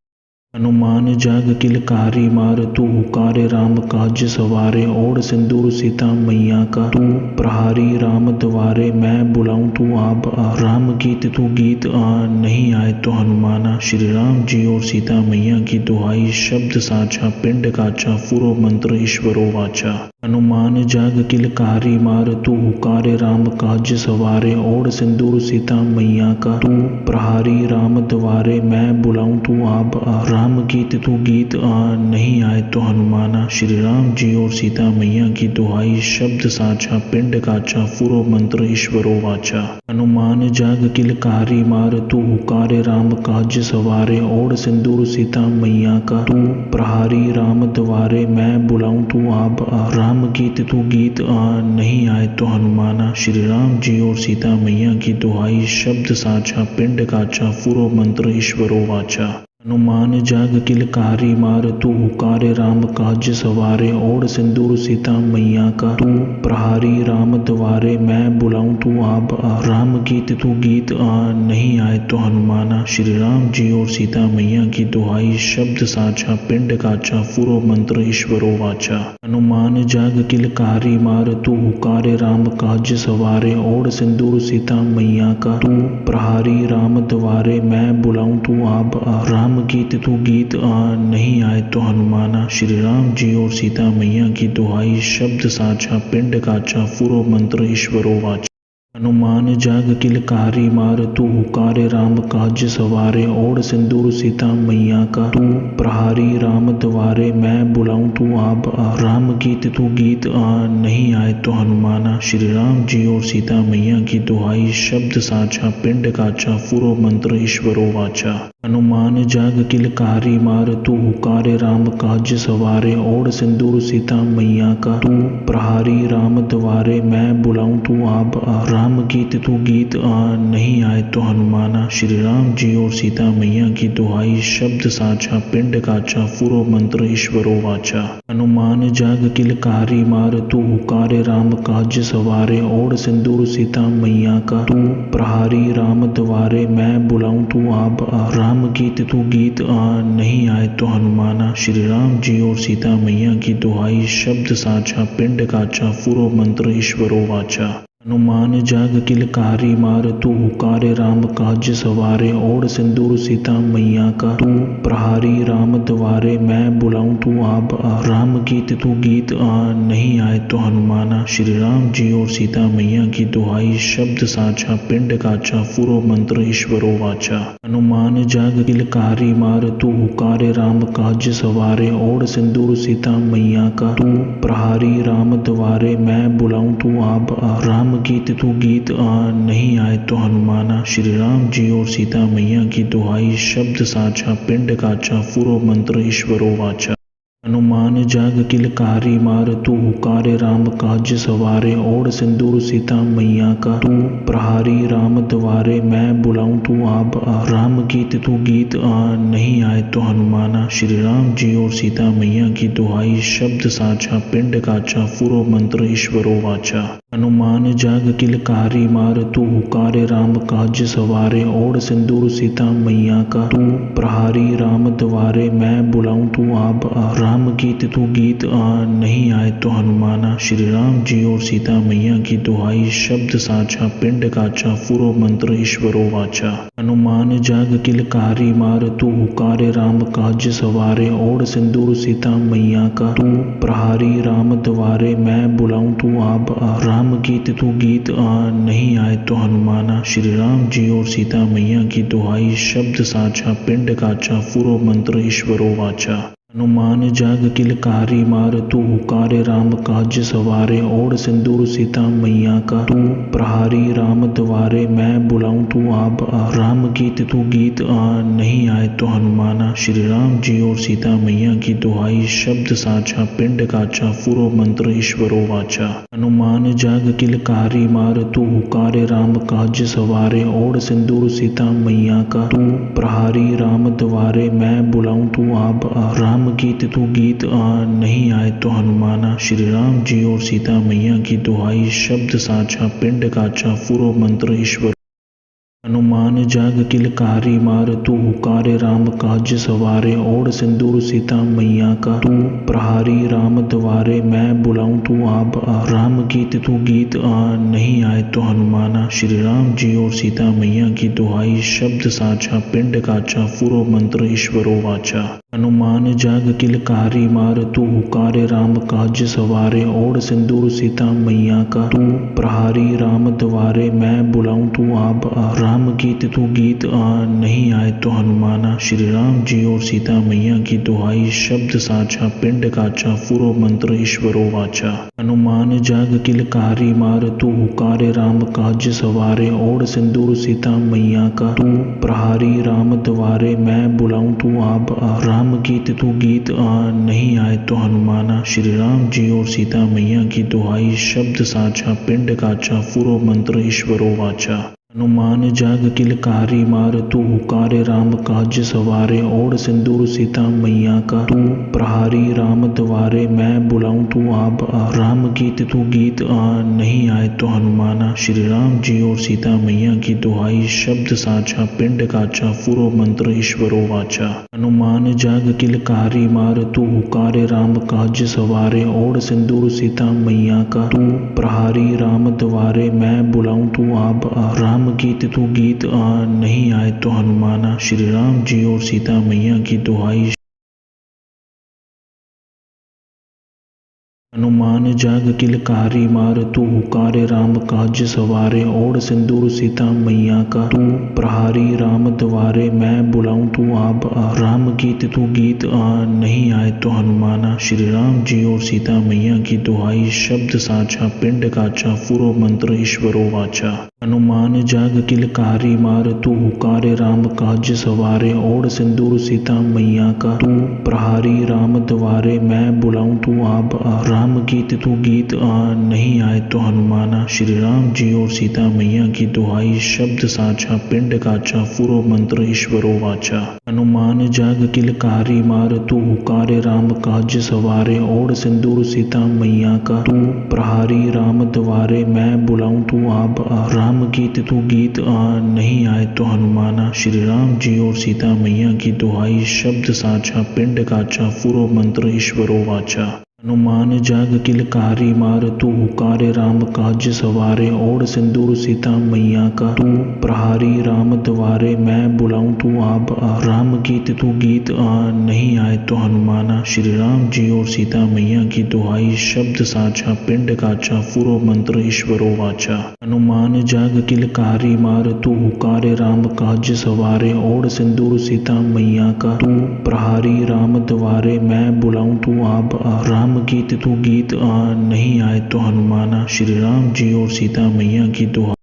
हनुमान जाग किलकारी मार तू हुकारे राम काज सवारे ओढ़ सिंदूर सीता मैया का तू प्रहारी राम द्वारे मैं बुलाऊं तू आप राम गीत तू गीत नहीं आए तो हनुमाना। श्री राम जी और सीता मैया की दुहाई शब्द साचा पिंड काचा फुरो मंत्र ईश्वरो वाचा। हनुमान जाग किलकारी मार तू हुकारे राम काज सवारे ओढ़ सिंदूर सीता मैया का तू प्रहारी राम द्वारे मैं बुलाऊं तू आप राम गीत तू गीत नहीं आए तो हनुमाना। श्री राम जी और सीता मैया की दुहाई शब्द साचा पिंड काचा फुरो मंत्र ईश्वरो वाचा। हनुमान जाग किलकारी मार तू हुकारे राम काज सवारे ओढ़ सिंदूर सीता मैया का तू प्रहारी राम द्वारे मैं बुलाऊं तू आप राम गीत तू गीत नहीं आए तो हनुमाना। श्री राम जी और सीता मैया की दुहाई शब्द साचा पिंड काचा फुरो मंत्र ईश्वरो वाचा। हनुमान जाग किलकारी मार तू हुकारे राम काज सवारे ओढ़ सिंदूर सीता मैया का तू प्रहारी राम द्वारे मैं बुलाऊं तू आप राम गीत तू गीत नहीं आए तो हनुमाना। श्री राम जी और सीता मैया की दुहाई शब्द साचा पिंड काचा फुरो मंत्र ईश्वरो वाचा। हनुमान जाग किलकारी मार तू हुकारे राम काज सवारे ओढ़ सिंदूर सीता मैया का तू प्रहारी राम द्वारे मैं बुलाऊं तू आप राम गीत तू गीत नहीं आए तो हनुमाना। श्री राम जी और सीता मैया की दुहाई शब्द साचा पिंड काचा फुरो मंत्र ईश्वरो वाचा। हनुमान जाग किलकारी मार तू हुकारे राम काज सवारे ओढ़ सिंदूर सीता मैया का तू प्रहारी राम द्वारे मैं बुलाऊं तू आप राम गीत तू गीत नहीं आए तो हनुमाना। श्री राम जी और सीता मैया की दुहाई शब्द साचा पिंड काचा फुरो मंत्र ईश्वरो वाचा। हनुमान जाग किलकारी मार तू हुकारे राम काज सवारे ओढ़ सिंदूर सीता मैया का तू प्रहारी राम द्वारे मैं बुलाऊं तू आप राम गीत तू गीत नहीं आए तो हनुमाना। श्री राम जी और सीता मैया की दुहाई शब्द साचा पिंड काचा फुरो मंत्र ईश्वरो वाचा। हनुमान जाग किलकारी मार तू हुकारे राम काज सवारे ओढ़ सिंदूर सीता मैया का तू प्रहारी राम द्वारे मैं बुलाऊं तू आप राम गीत तू गीत नहीं आए तो हनुमाना। श्री राम जी और सीता मैया की दुहाई शब्द साचा पिंड काचा फुरो मंत्र ईश्वरो वाचा। हनुमान जाग किलकारी मार तू हुकारे राम काज सवारे ओढ़ सिंदूर सीता मैया का तू प्रहारी राम द्वारे मैं बुलाऊं तू आप राम गीत तू गीत नहीं आए तो हनुमाना। श्री राम जी और सीता मैया की दुहाई शब्द साचा पिंड काचा फुरो मंत्र ईश्वरो वाचा। हनुमान जाग किलकारी मार तू हुकारे राम काज सवारे ओढ़ सिंदूर सीता मैया का तू प्रहारी राम द्वारे मैं बुलाऊं तू आप राम गीत तू गीत नहीं आए तो हनुमाना। श्री राम जी और सीता मैया की दुहाई शब्द साचा पिंड काचा फुरो मंत्र ईश्वरो वाचा। हनुमान जाग किलकारी मार तू हुकारे राम काज सवारे ओढ़ सिंदूर सीता मैया का तू प्रहारी राम द्वारे मैं बुलाऊं तू आप राम गीत तू गीत नहीं आए तो हनुमाना। श्री राम जी और सीता मैया की दुहाई शब्द साचा पिंड काचा फुरो मंत्र ईश्वरो वाचा। हनुमान जाग किलकारी मार तू हुकारे राम काज सवारे ओढ़ सिंदूर सीता मैया का तू प्रहारी राम द्वारे मैं बुलाऊं तू आप राम गीत तू गीत नहीं आए तो हनुमाना। श्री राम जी और सीता मैया की दुहाई शब्द साचा पिंड काचा फुरो मंत्र ईश्वरो वाचा। हनुमान जाग किलकारी मार तू हुकारे राम काज सवारे ओढ़ सिंदूर सीता मैया का तू प्रहारी राम द्वारे मैं बुलाऊं तू आप राम गीत तू गीत नहीं आए तो हनुमाना। श्री राम जी और सीता मैया की दुहाई शब्द साचा पिंड काचा फुरो मंत्र ईश्वरो वाचा। हनुमान जाग किलकारी मार तू हुकारे राम काज सवारे ओढ़ सिंदूर सीता मैया का तू प्रहारी राम द्वारे मैं बुलाऊं तू आप राम गीत तू गीत नहीं आए तो हनुमाना। श्री राम जी और सीता मैया की दुहाई शब्द साचा पिंड काचा फुरो मंत्र ईश्वरो वाचा। हनुमान जाग किलकारी मार तू हुकारे राम काज सवारे ओढ़ सिंदूर सीता मैया का तू प्रहारी राम द्वारे मैं बुलाऊं तू आप राम गीत तू गीत नहीं आए तो हनुमाना। श्री राम जी और सीता मैया की दुहाई शब्द साचा पिंड काचा फुरो मंत्र ईश्वर। हनुमान जाग किलकारी मार तू हुकारे राम काज सवारे ओढ़ सिंदूर सीता मैया का तू प्रहारी राम द्वारे मैं बुलाऊं तू आप राम गीत तू गीत नहीं आए तो हनुमाना। श्री राम जी और सीता मैया की दुहाई शब्द साचा पिंड काचा फुरो मंत्र ईश्वरो वाचा। हनुमान जाग किलकारी मार तू हुकारे राम काज सवारे ओढ़ सिंदूर सीता मैया का तू प्रहारी राम द्वारे मैं बुलाऊं तू आप राम गीत तू गीत नहीं आए तो हनुमाना। श्री राम जी और सीता मैया की दुहाई शब्द साचा पिंड काचा फुरो मंत्र ईश्वरो वाचा। हनुमान जाग किलकारी मार तू हुकारे राम काज सवारे ओढ़ सिंदूर सीता मैया का तू प्रहारी राम द्वारे मैं बुलाऊं तू आप राम गीत तू गीत नहीं आए तो हनुमाना। श्री राम जी और सीता मैया की दुहाई शब्द साचा पिंड काचा फुरो मंत्र ईश्वरो वाचा। हनुमान जाग किलकारी मार तू हुकारे राम काज सवारे ओढ़ सिंदूर सीता मैया का तू प्रहारी राम द्वारे मैं बुलाऊं तू आप राम गीत तू गीत नहीं आए तो हनुमाना। श्री राम जी और सीता मैया की दुहाई शब्द साचा पिंड काचा फुरो मंत्र ईश्वरो वाचा। हनुमान जाग किलकारी मार तू हुकारे राम काज सवारे ओढ़ सिंदूर सीता मैया का तू प्रहारी राम द्वारे मैं बुलाऊं तू आप राम गीत तू गीत नहीं आए तो हनुमाना। श्री राम जी और सीता मैया की दुहाई। हनुमान जाग किलकारी मार तू हुकारे राम काज सवारे ओढ़ सिंदूर सीता मैया का तू प्रहारी राम द्वारे मैं बुलाऊं तू आप राम गीत तू गीत नहीं आए तो हनुमाना। श्री राम जी और सीता मैया की दुहाई शब्द साचा पिंड काचा फुरो मंत्र ईश्वरो वाचा। हनुमान जाग किलकारी मार तू हुकारे राम काज सवारे ओढ़ सिंदूर सीता मैया का तू प्रहारी राम द्वारे मैं बुलाऊं तू आप राम गीत तू गीत नहीं आए तो हनुमाना। श्री राम जी और सीता मैया की दुहाई शब्द साचा पिंड काचा फुरो मंत्र ईश्वरो वाचा। हनुमान जाग किलकारी मार तू हुकारे राम काज सवारे ओढ़ सिंदूर सीता मैया का तू प्रहारी राम द्वारे मैं बुलाऊं तू आप राम गीत तू गीत नहीं आए तो हनुमाना। श्री राम जी और सीता मैया की दुहाई शब्द साचा पिंड काचा फुरो मंत्र ईश्वरो वाचा। हनुमान जाग किलकारी मार तू हुकारे राम काज सवारे ओढ़ सिंदूर सीता मैया का तू प्रहारी राम द्वारे मैं बुलाऊं तू आप राम गीत तू गीत नहीं आए तो हनुमाना। श्री राम जी और सीता मैया की दुहाई शब्द साचा पिंड काचा फुरो मंत्र ईश्वरो वाचा। हनुमान जाग किलकारी मार तू हुकारे राम काज सवारे ओढ़ सिंदूर सीता मैया का तू प्रहारी राम द्वारे मैं बुलाऊं तू आप राम गीत तू गीत नहीं आए तो हनुमाना। श्री राम जी और सीता मैया की दुआ।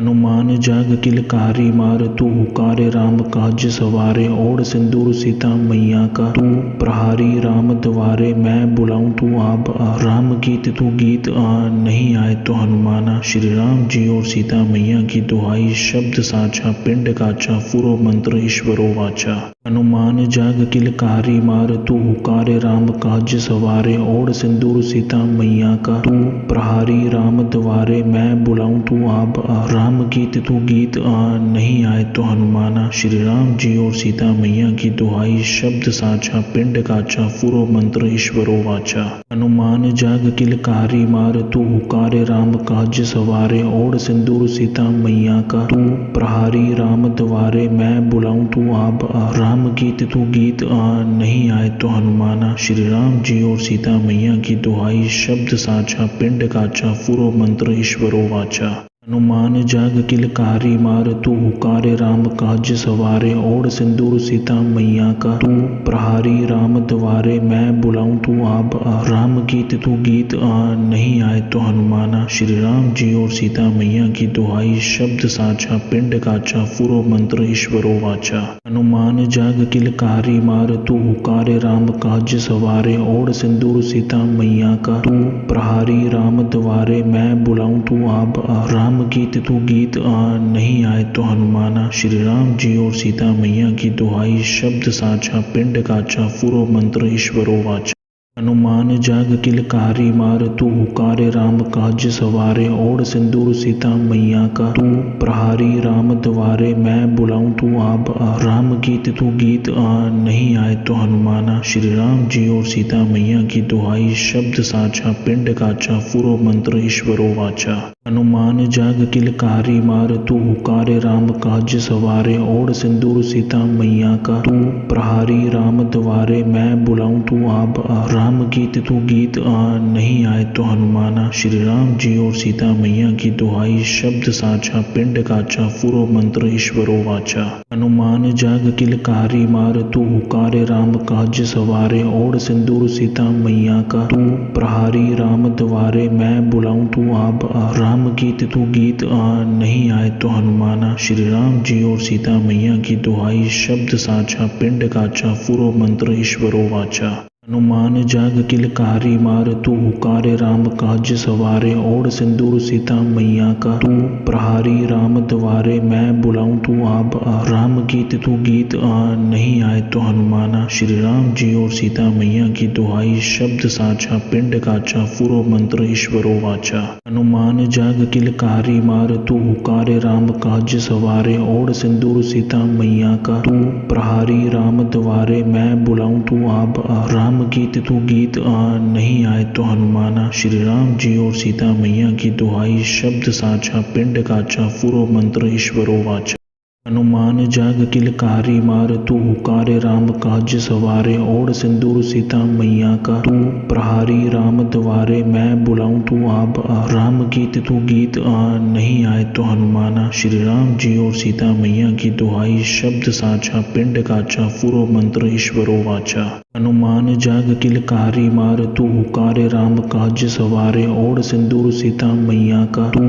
हनुमान जाग किलकारी मार तू हुकारे राम काज सवारे ओढ़ सिंदूर सीता मैया का तू प्रहारी राम द्वारे मैं बुलाऊं तू आप आ राम गीत तू गीत आ नहीं आए तो हनुमाना श्री राम जी और सीता मैया की दुहाई शब्द साचा पिंड काचा फुरो मंत्र ईश्वरो वाचा हनुमान जाग किलकारी मार तू हुकारे राम काज सवारे ओढ़ सिंदूर सीता मैया का तू प्रहारी राम द्वारे मैं बुलाऊं तू आप आ राम गीत तू गीत आ नहीं आए तो हनुमाना श्री राम जी और सीता मैया की दुहाई शब्द साचा पिंड काचा फुरो मंत्र ईश्वरो वाचा हनुमान जाग किलकारी मार तू हुकारे राम काज सवारे ओढ़ सिंदूर सीता मैया का तू प्रहारी राम द्वारे मैं बुलाऊं तू आप आ राम गीत तू गीत आ नहीं आए तो हनुमाना श्री राम जी और सीता मैया की दुहाई शब्द साचा पिंड काचा फुरो मंत्र ईश्वरो वाचा हनुमान जाग किलकारी मार तू हुकारे राम काज सवारे ओढ़ सिंदूर सीता मैया का तू प्रहारी राम द्वारे मैं बुलाऊं तू आप आ राम गीत तू गीत आ नहीं आए तो हनुमाना श्री राम जी और सीता मैया की दुहाई शब्द साचा पिंड काचा फुरो मंत्र ईश्वरो वाचा हनुमान जाग किलकारी मार तू हुकारे राम काज सवारे ओढ़ सिंदूर सीता मैया का तू प्रहारी राम द्वारे मैं बुलाऊं तू आप आ राम गीत तू गीत आ नहीं आए तो हनुमाना श्री राम जी और सीता मैया की दुहाई शब्द साचा पिंड काचा फुरो मंत्र ईश्वरो वाचा हनुमान जाग किलकारी मार तू हुकारे राम काज सवारे ओढ़ सिंदूर सीता मैया का तू प्रहारी राम द्वारे मैं बुलाऊं तू आप आ राम गीत तू गीत आ नहीं आए तो हनुमाना श्री राम जी और सीता मैया की दुहाई शब्द साचा पिंड काचा फुरो मंत्र ईश्वरो वाचा हनुमान जाग किलकारी मार तू हुकारे राम काज सवारे ओढ़ सिंदूर सीता मैया का तू प्रहारी राम द्वारे मैं बुलाऊं तू आप आ राम गीत तू गीत आ नहीं आए तो हनुमाना श्री राम जी और सीता मैया की दुहाई शब्द साचा पिंड काचा फुरो मंत्र ईश्वरो वाचा हनुमान जाग किलकारी मार तू हुकारे राम काज सवारे ओढ़ सिंदूर सीता मैया का तू प्रहारी राम द्वारे मैं बुलाऊं तू आप आ राम गीत तू गीत आ नहीं आए तो हनुमाना श्री राम जी और सीता मैया की दुहाई शब्द साचा पिंड काचा फुरो मंत्र ईश्वरो वाचा हनुमान जाग किलकारी मार तू हुकारे राम काज सवारे ओढ़ सिंदूर सीता मैया का तू प्रहारी राम द्वारे मैं बुलाऊं तू आप आ राम गीत तू गीत आ नहीं आए तो हनुमाना श्री राम जी और सीता मैया की दुहाई शब्द साचा पिंड काचा फुरो मंत्र ईश्वरो वाचा हनुमान जाग किलकारी मार तू हुकारे राम काज सवारे ओढ़ सिंदूर सीता मैया का तू प्रहारी राम द्वारे मैं बुलाऊं तू आप आ राम गीत तू गीत आ नहीं आए तो हनुमाना श्री राम जी और सीता मैया की दुहाई शब्द साचा पिंड काचा फुरो मंत्र ईश्वरो वाचा हनुमान जाग किलकारी मार तू हुकारे राम काज सवारे ओढ़ सिंदूर सीता मैया का तू प्रहारी राम द्वारे मैं बुलाऊं तू आप आ राम गीत तू गीत आ नहीं आए तो हनुमाना श्री राम जी और सीता मैया की दुहाई शब्द साचा पिंड काचा फुरो मंत्र ईश्वरो वाचा हनुमान जाग किलकारी मार तू हुकारे राम काज सवारे ओढ़ सिंदूर सीता मैया का तू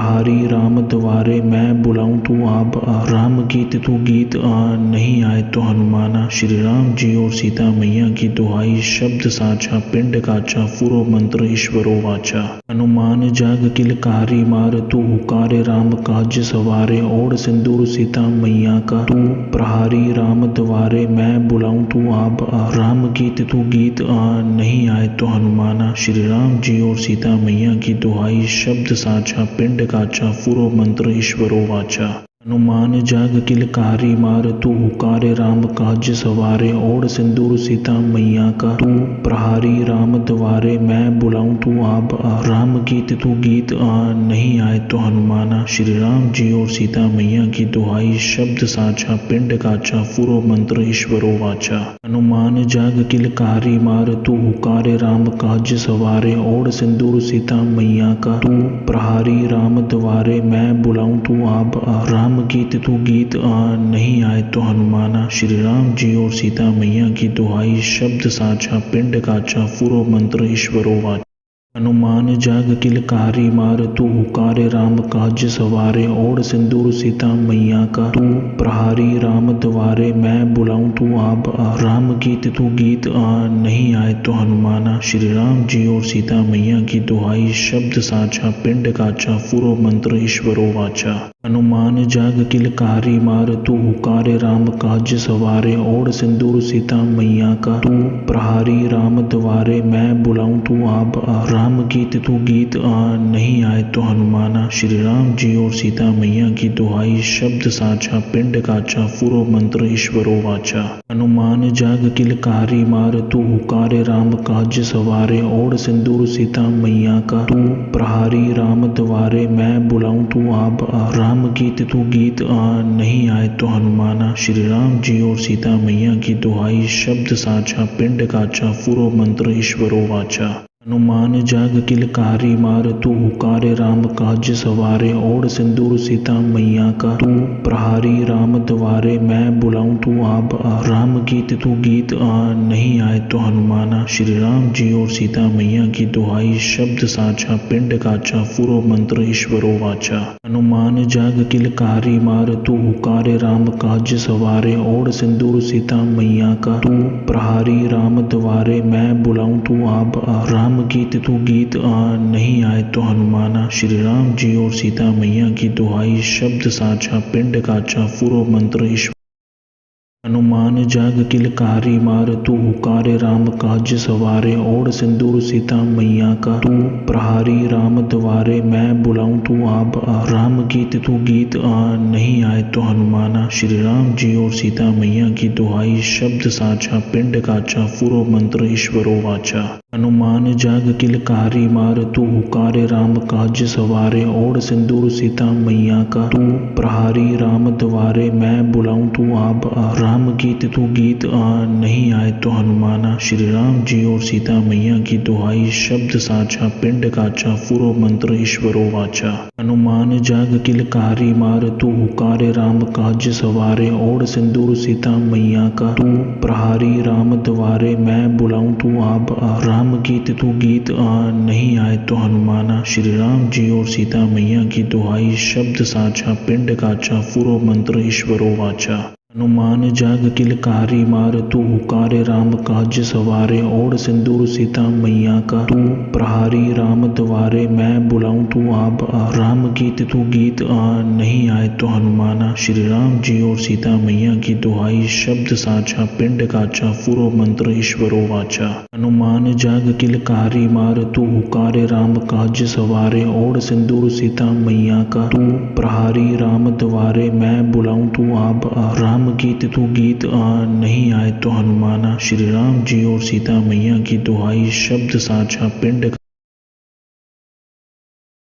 प्रहारी राम द्वारे मैं बुलाऊं तू आप आ राम गीत तू गीत आ नहीं आए तो हनुमाना श्री राम जी और सीता मैया की दुहाई शब्द साचा पिंड काचा फुरो मंत्र ईश्वरो वाचा हनुमान जाग किलकारी मार तू हुकारे राम काज सवारे ओढ़ सिंदूर सीता मैया का तू प्रहारी राम द्वारे मैं बुलाऊं तू आप आ राम गीत तू गीत आ नहीं आए तो हनुमाना श्री राम जी और सीता मैया की दुहाई शब्द साचा पिंड काचा फुरो मंत्र ईश्वरो वाचा हनुमान जाग किलकारी मार तू हुकारे राम काज सवारे ओढ़ सिंदूर सीता मैया का तू प्रहारी राम द्वारे मैं बुलाऊं तू आप आ राम गीत तू गीत आ नहीं आए तो हनुमाना श्री राम जी और सीता मैया की दुहाई शब्द साचा पिंड काचा फुरो मंत्र ईश्वरो वाचा हनुमान जाग किलकारी मार तू हुकारे राम काज सवारे ओढ़ सिंदूर सीता मैया का तू प्रहारी राम द्वारे मैं बुलाऊं तू आप आ राम गीत तू गीत आ नहीं आए तो हनुमाना श्री राम जी और सीता मैया की दुहाई शब्द साचा पिंड काचा फुरो मंत्र ईश्वरो वाचा हनुमान जाग किलकारी मार तू हुकारे राम काज सवारे ओढ़ सिंदूर सीता मैया का तू प्रहारी राम द्वारे मैं बुलाऊं तू आप आ राम गीत तू गीत आ नहीं आए तो हनुमाना श्री राम जी और सीता मैया की दुहाई शब्द साचा पिंड काचा फुरो मंत्र ईश्वरो वाचा हनुमान जाग किलकारी मार तू हुकारे राम काज सवारे ओढ़ सिंदूर सीता मैया का तू प्रहारी राम द्वारे मैं बुलाऊं तू आप आ राम गीत तू गीत आ नहीं आए तो हनुमाना श्री राम जी और सीता मैया की दुहाई शब्द साचा पिंड काचा फुरो मंत्र ईश्वरो वाचा हनुमान जाग किलकारी मार तू हुकारे राम काज सवारे ओढ़ सिंदूर सीता मैया का तू प्रहारी राम द्वारे मैं बुलाऊं तू आप आ राम गीत तू गीत आ नहीं आए तो हनुमाना श्री राम जी और सीता मैया की दुहाई शब्द साचा पिंड काचा फुरो मंत्र ईश्वरो वाचा हनुमान जाग किलकारी मार तू हुकारे राम काज सवारे ओढ़ सिंदूर सीता मैया का तू प्रहारी राम द्वारे मैं बुलाऊं तू आप आ राम गीत तू गीत आ नहीं आए तो हनुमाना श्री राम जी और सीता मैया की दुहाई शब्द साचा पिंड काचा फुरो मंत्र ईश्वरो वाचा हनुमान जाग किलकारी मार तू हुकारे राम काज सवारे ओढ़ सिंदूर सीता मैया का तू प्रहारी राम द्वारे मैं बुलाऊं तू आप आ राम गीत तू गीत आ नहीं आए तो हनुमाना श्री राम जी और सीता मैया की दुहाई शब्द साचा पिंड काचा फुरो मंत्र ईश्वर हनुमान जाग किलकारी मार तू हुकारे राम काज सवारे ओढ़ सिंदूर सीता मैया का तू प्रहारी राम द्वारे मैं बुलाऊं तू आप आ राम गीत तू गीत आ नहीं आए तो हनुमाना श्री राम जी और सीता मैया की दुहाई शब्द साचा पिंड काचा फुरो मंत्र ईश्वरो वाचा हनुमान जाग किलकारी मार तू हुकारे राम काज सवारे ओढ़ सिंदूर सीता मैया का तू प्रहारी राम द्वारे मैं बुलाऊं तू आप आ राम गीत तू गीत आ नहीं आए तो हनुमाना श्री राम जी और सीता मैया की दुहाई शब्द साचा पिंड काचा फुरो मंत्र ईश्वरो वाचा हनुमान जाग किलकारी मार तू हुकारे राम काज सवारे ओढ़ सिंदूर सीता मैया का तू प्रहारी राम द्वारे मैं बुलाऊं तू आप आ राम गीत तू गीत आ नहीं आए तो हनुमाना श्री राम जी और सीता मैया की दुहाई शब्द साचा पिंड काचा फुरो मंत्र ईश्वरो वाचा हनुमान जाग किलकारी मार तू हुकारे राम काज सवारे ओढ़ सिंदूर सीता मैया का तू प्रहारी राम द्वारे मैं बुलाऊं तू आप आ राम गीत तू गीत आ नहीं आए तो हनुमाना श्री राम जी और सीता मैया की दुहाई शब्द साचा पिंड काचा फुरो मंत्र ईश्वरो वाचा हनुमान जाग किलकारी मार तू हुकारे राम काज सवारे ओढ़ सिंदूर सीता मैया का तू प्रहारी राम द्वारे मैं बुलाऊं तू आप आ राम गीत तू गीत आ नहीं आए तो हनुमाना श्री राम जी और सीता मैया की दुहाई शब्द साचा पिंड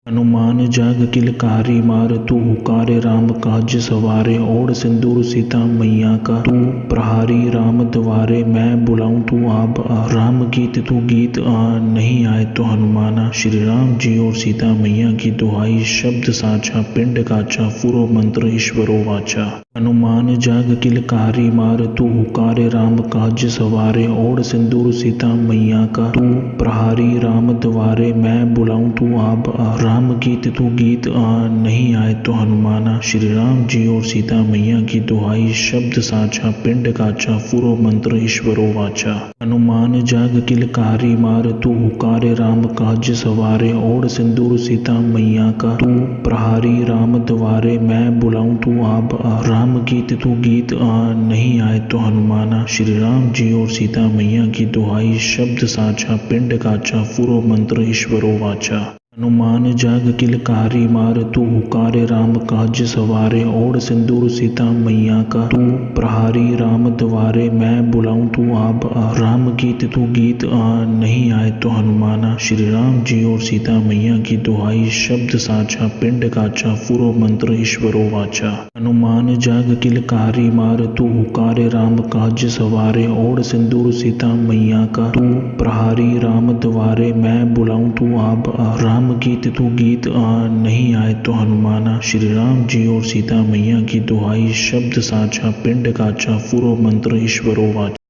हनुमान जाग किलकारी मार तू हुकारे राम काज सवारे ओढ़ सिंदूर सीता मैया का तू प्रहारी राम द्वारे मैं बुलाऊं तू आप आ राम गीत तू गीत आ नहीं आए तो हनुमाना श्री राम जी और सीता मैया की दुहाई शब्द साचा पिंड काचा फुरो मंत्र ईश्वरो वाचा हनुमान जाग किलकारी मार तू हुकारे राम काज सवारे ओढ़ सिंदूर सीता मैया का तू प्रहारी राम द्वारे मैं बुलाऊं तू आप आ राम गीत तू गीत आ नहीं आए तो हनुमाना श्री राम जी और सीता मैया की दुहाई शब्द साचा पिंड काचा फुरो मंत्र ईश्वरो वाचा हनुमान जाग किलकारी मार तू हुकारे राम काज सवारे ओढ़ सिंदूर सीता मैया का तू प्रहारी राम द्वारे मैं बुलाऊं तू आप आ राम गीत तू गीत आ नहीं आए तो हनुमाना श्री राम जी और सीता मैया की दुहाई शब्द साचा पिंड काचा फुरो मंत्र ईश्वरो वाचा हनुमान जाग किलकारी मार तू हुकारे राम काज सवारे ओढ़ सिंदूर सीता मैया का तू प्रहारी राम द्वारे मैं बुलाऊं तू आप आ राम गीत तू गीत आ नहीं आए तो हनुमाना श्री राम जी और सीता मैया की दुहाई शब्द साचा पिंड काचा फुरो मंत्र ईश्वरो वाचा हनुमान जाग किलकारी मार तू हुकारे राम काज सवारे ओढ़ सिंदूर सीता मैया का तू प्रहारी राम द्वारे मैं बुलाऊं तू आप आ राम गीत तू गीत आ नहीं आए तो हनुमाना श्री राम जी और सीता मैया की दुहाई शब्द साचा पिंड काचा फुरो मंत्र ईश्वरो वाचा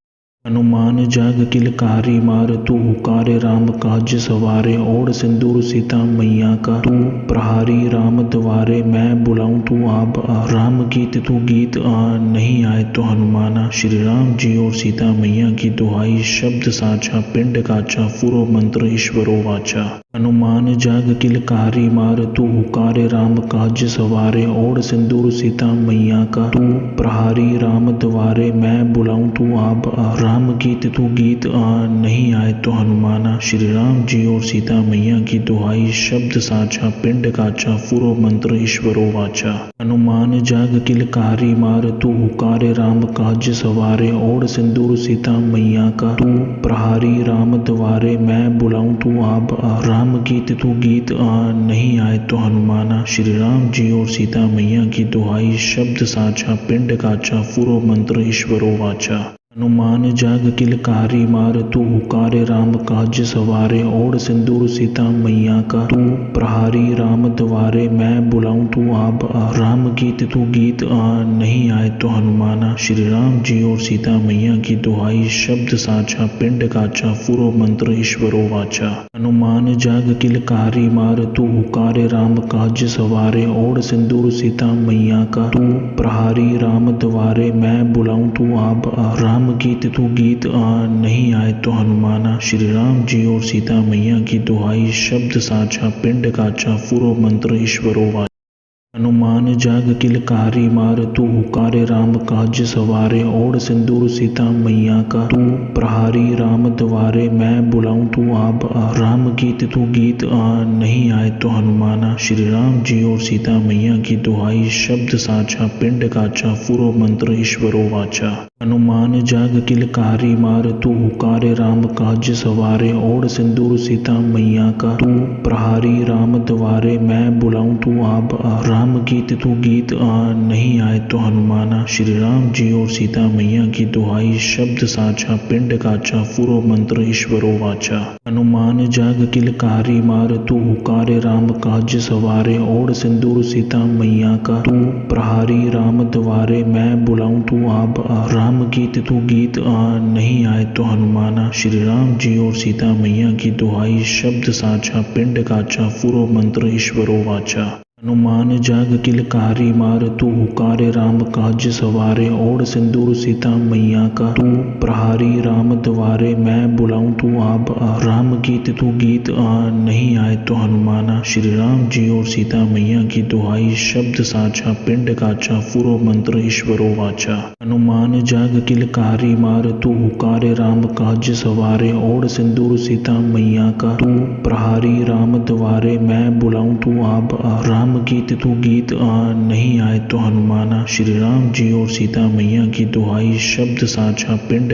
हनुमान जाग किलकारी मार तू हुकारे राम काज सवारे ओढ़ सिंदूर सीता मैया का तू प्रहारी राम द्वारे मैं बुलाऊं तू आप राम गीत तू गीत नहीं आए तो हनुमाना। श्री राम जी और सीता मैया की दुहाई शब्द साचा पिंड काचा फुरो मंत्र ईश्वरो वाचा। हनुमान जाग किलकारी मार तू हुकारे राम काज सवारे ओढ़ सिंदूर सीता मैया का तू प्रहारी राम द्वारे मैं बुलाऊं तू आप राम गीत तू गीत नहीं आए तो हनुमाना। श्री राम जी और सीता मैया की दुहाई शब्द साचा पिंड काचा फुरो मंत्र ईश्वरो वाचा। हनुमान जाग किलकारी मार तू हुकारे राम काज सवारे ओढ़ सिंदूर सीता मैया का तू प्रहारी राम द्वारे मैं बुलाऊं तू आप राम गीत तू गीत नहीं आए तो हनुमाना। श्री राम जी और सीता मैया की दुहाई शब्द साचा पिंड काचा फुरो मंत्र ईश्वरो वाचा। हनुमान जाग किलकारी मार तू हुकारे राम काज सवारे ओढ़ सिंदूर सीता मैया का तू प्रहारी राम द्वारे मैं बुलाऊं तू आप राम गीत तू गीत नहीं आए तो हनुमाना। श्री राम जी और सीता मैया की दुहाई शब्द साचा पिंड काचा फुरो मंत्र ईश्वरो वाचा। हनुमान जाग किलकारी मार तू हुकारे राम काज सवारे ओढ़ सिंदूर सीता मैया का तू प्रहारी राम द्वारे मैं बुलाऊं तू आप राम गीत तू गीत नहीं आए तो हनुमाना। श्री राम जी और सीता मैया की दुहाई शब्द साचा पिंड काचा फुरो मंत्र ईश्वरो वाचा। हनुमान जाग किलकारी मार तू हुकारे राम काज सवारे ओढ़ सिंदूर सीता मैया का तू प्रहारी राम द्वारे मैं बुलाऊं तू आप राम गीत तू गीत नहीं आए तो हनुमाना। श्री राम जी और सीता मैया की दुहाई शब्द साचा पिंड काचा फुरो मंत्र ईश्वरो वाचा। हनुमान जाग किलकारी मार तू हुकारे राम काज सवारे ओढ़ सिंदूर सीता मैया का तू प्रहारी राम द्वारे मैं बुलाऊं तू आप राम गीत तू गीत नहीं आए तो हनुमाना। श्री राम जी और सीता मैया की दुहाई शब्द साचा पिंड काचा फुरो मंत्र ईश्वरो वाचा। हनुमान जाग किलकारी मार तू हुकारे राम काज सवारे ओढ़ सिंदूर सीता मैया का तू प्रहारी राम द्वारे मैं बुलाऊं तू आप राम गीत तू गीत नहीं आए तो हनुमाना। श्री राम जी और सीता मैया की दुहाई शब्द साचा पिंड काचा फुरो मंत्र ईश्वरो वाचा। हनुमान जाग किलकारी मार तू हुकारे राम काज सवारे ओढ़ सिंदूर सीता मैया का तू प्रहारी राम द्वारे मैं बुलाऊं तू आप राम गीत तू गीत नहीं आए तो हनुमाना। श्री राम जी और सीता मैया की दुहाई शब्द साचा पिंड काचा फुरो मंत्र ईश्वरो वाचा। हनुमान जाग किलकारी मार तू हुकारे राम काज सवारे ओढ़ सिंदूर सीता मैया का तू प्रहारी राम द्वारे मैं बुलाऊं तू आप राम गीत तू गीत नहीं आए तो हनुमाना। श्री राम जी और सीता मैया की दुहाई शब्द साचा पिंड।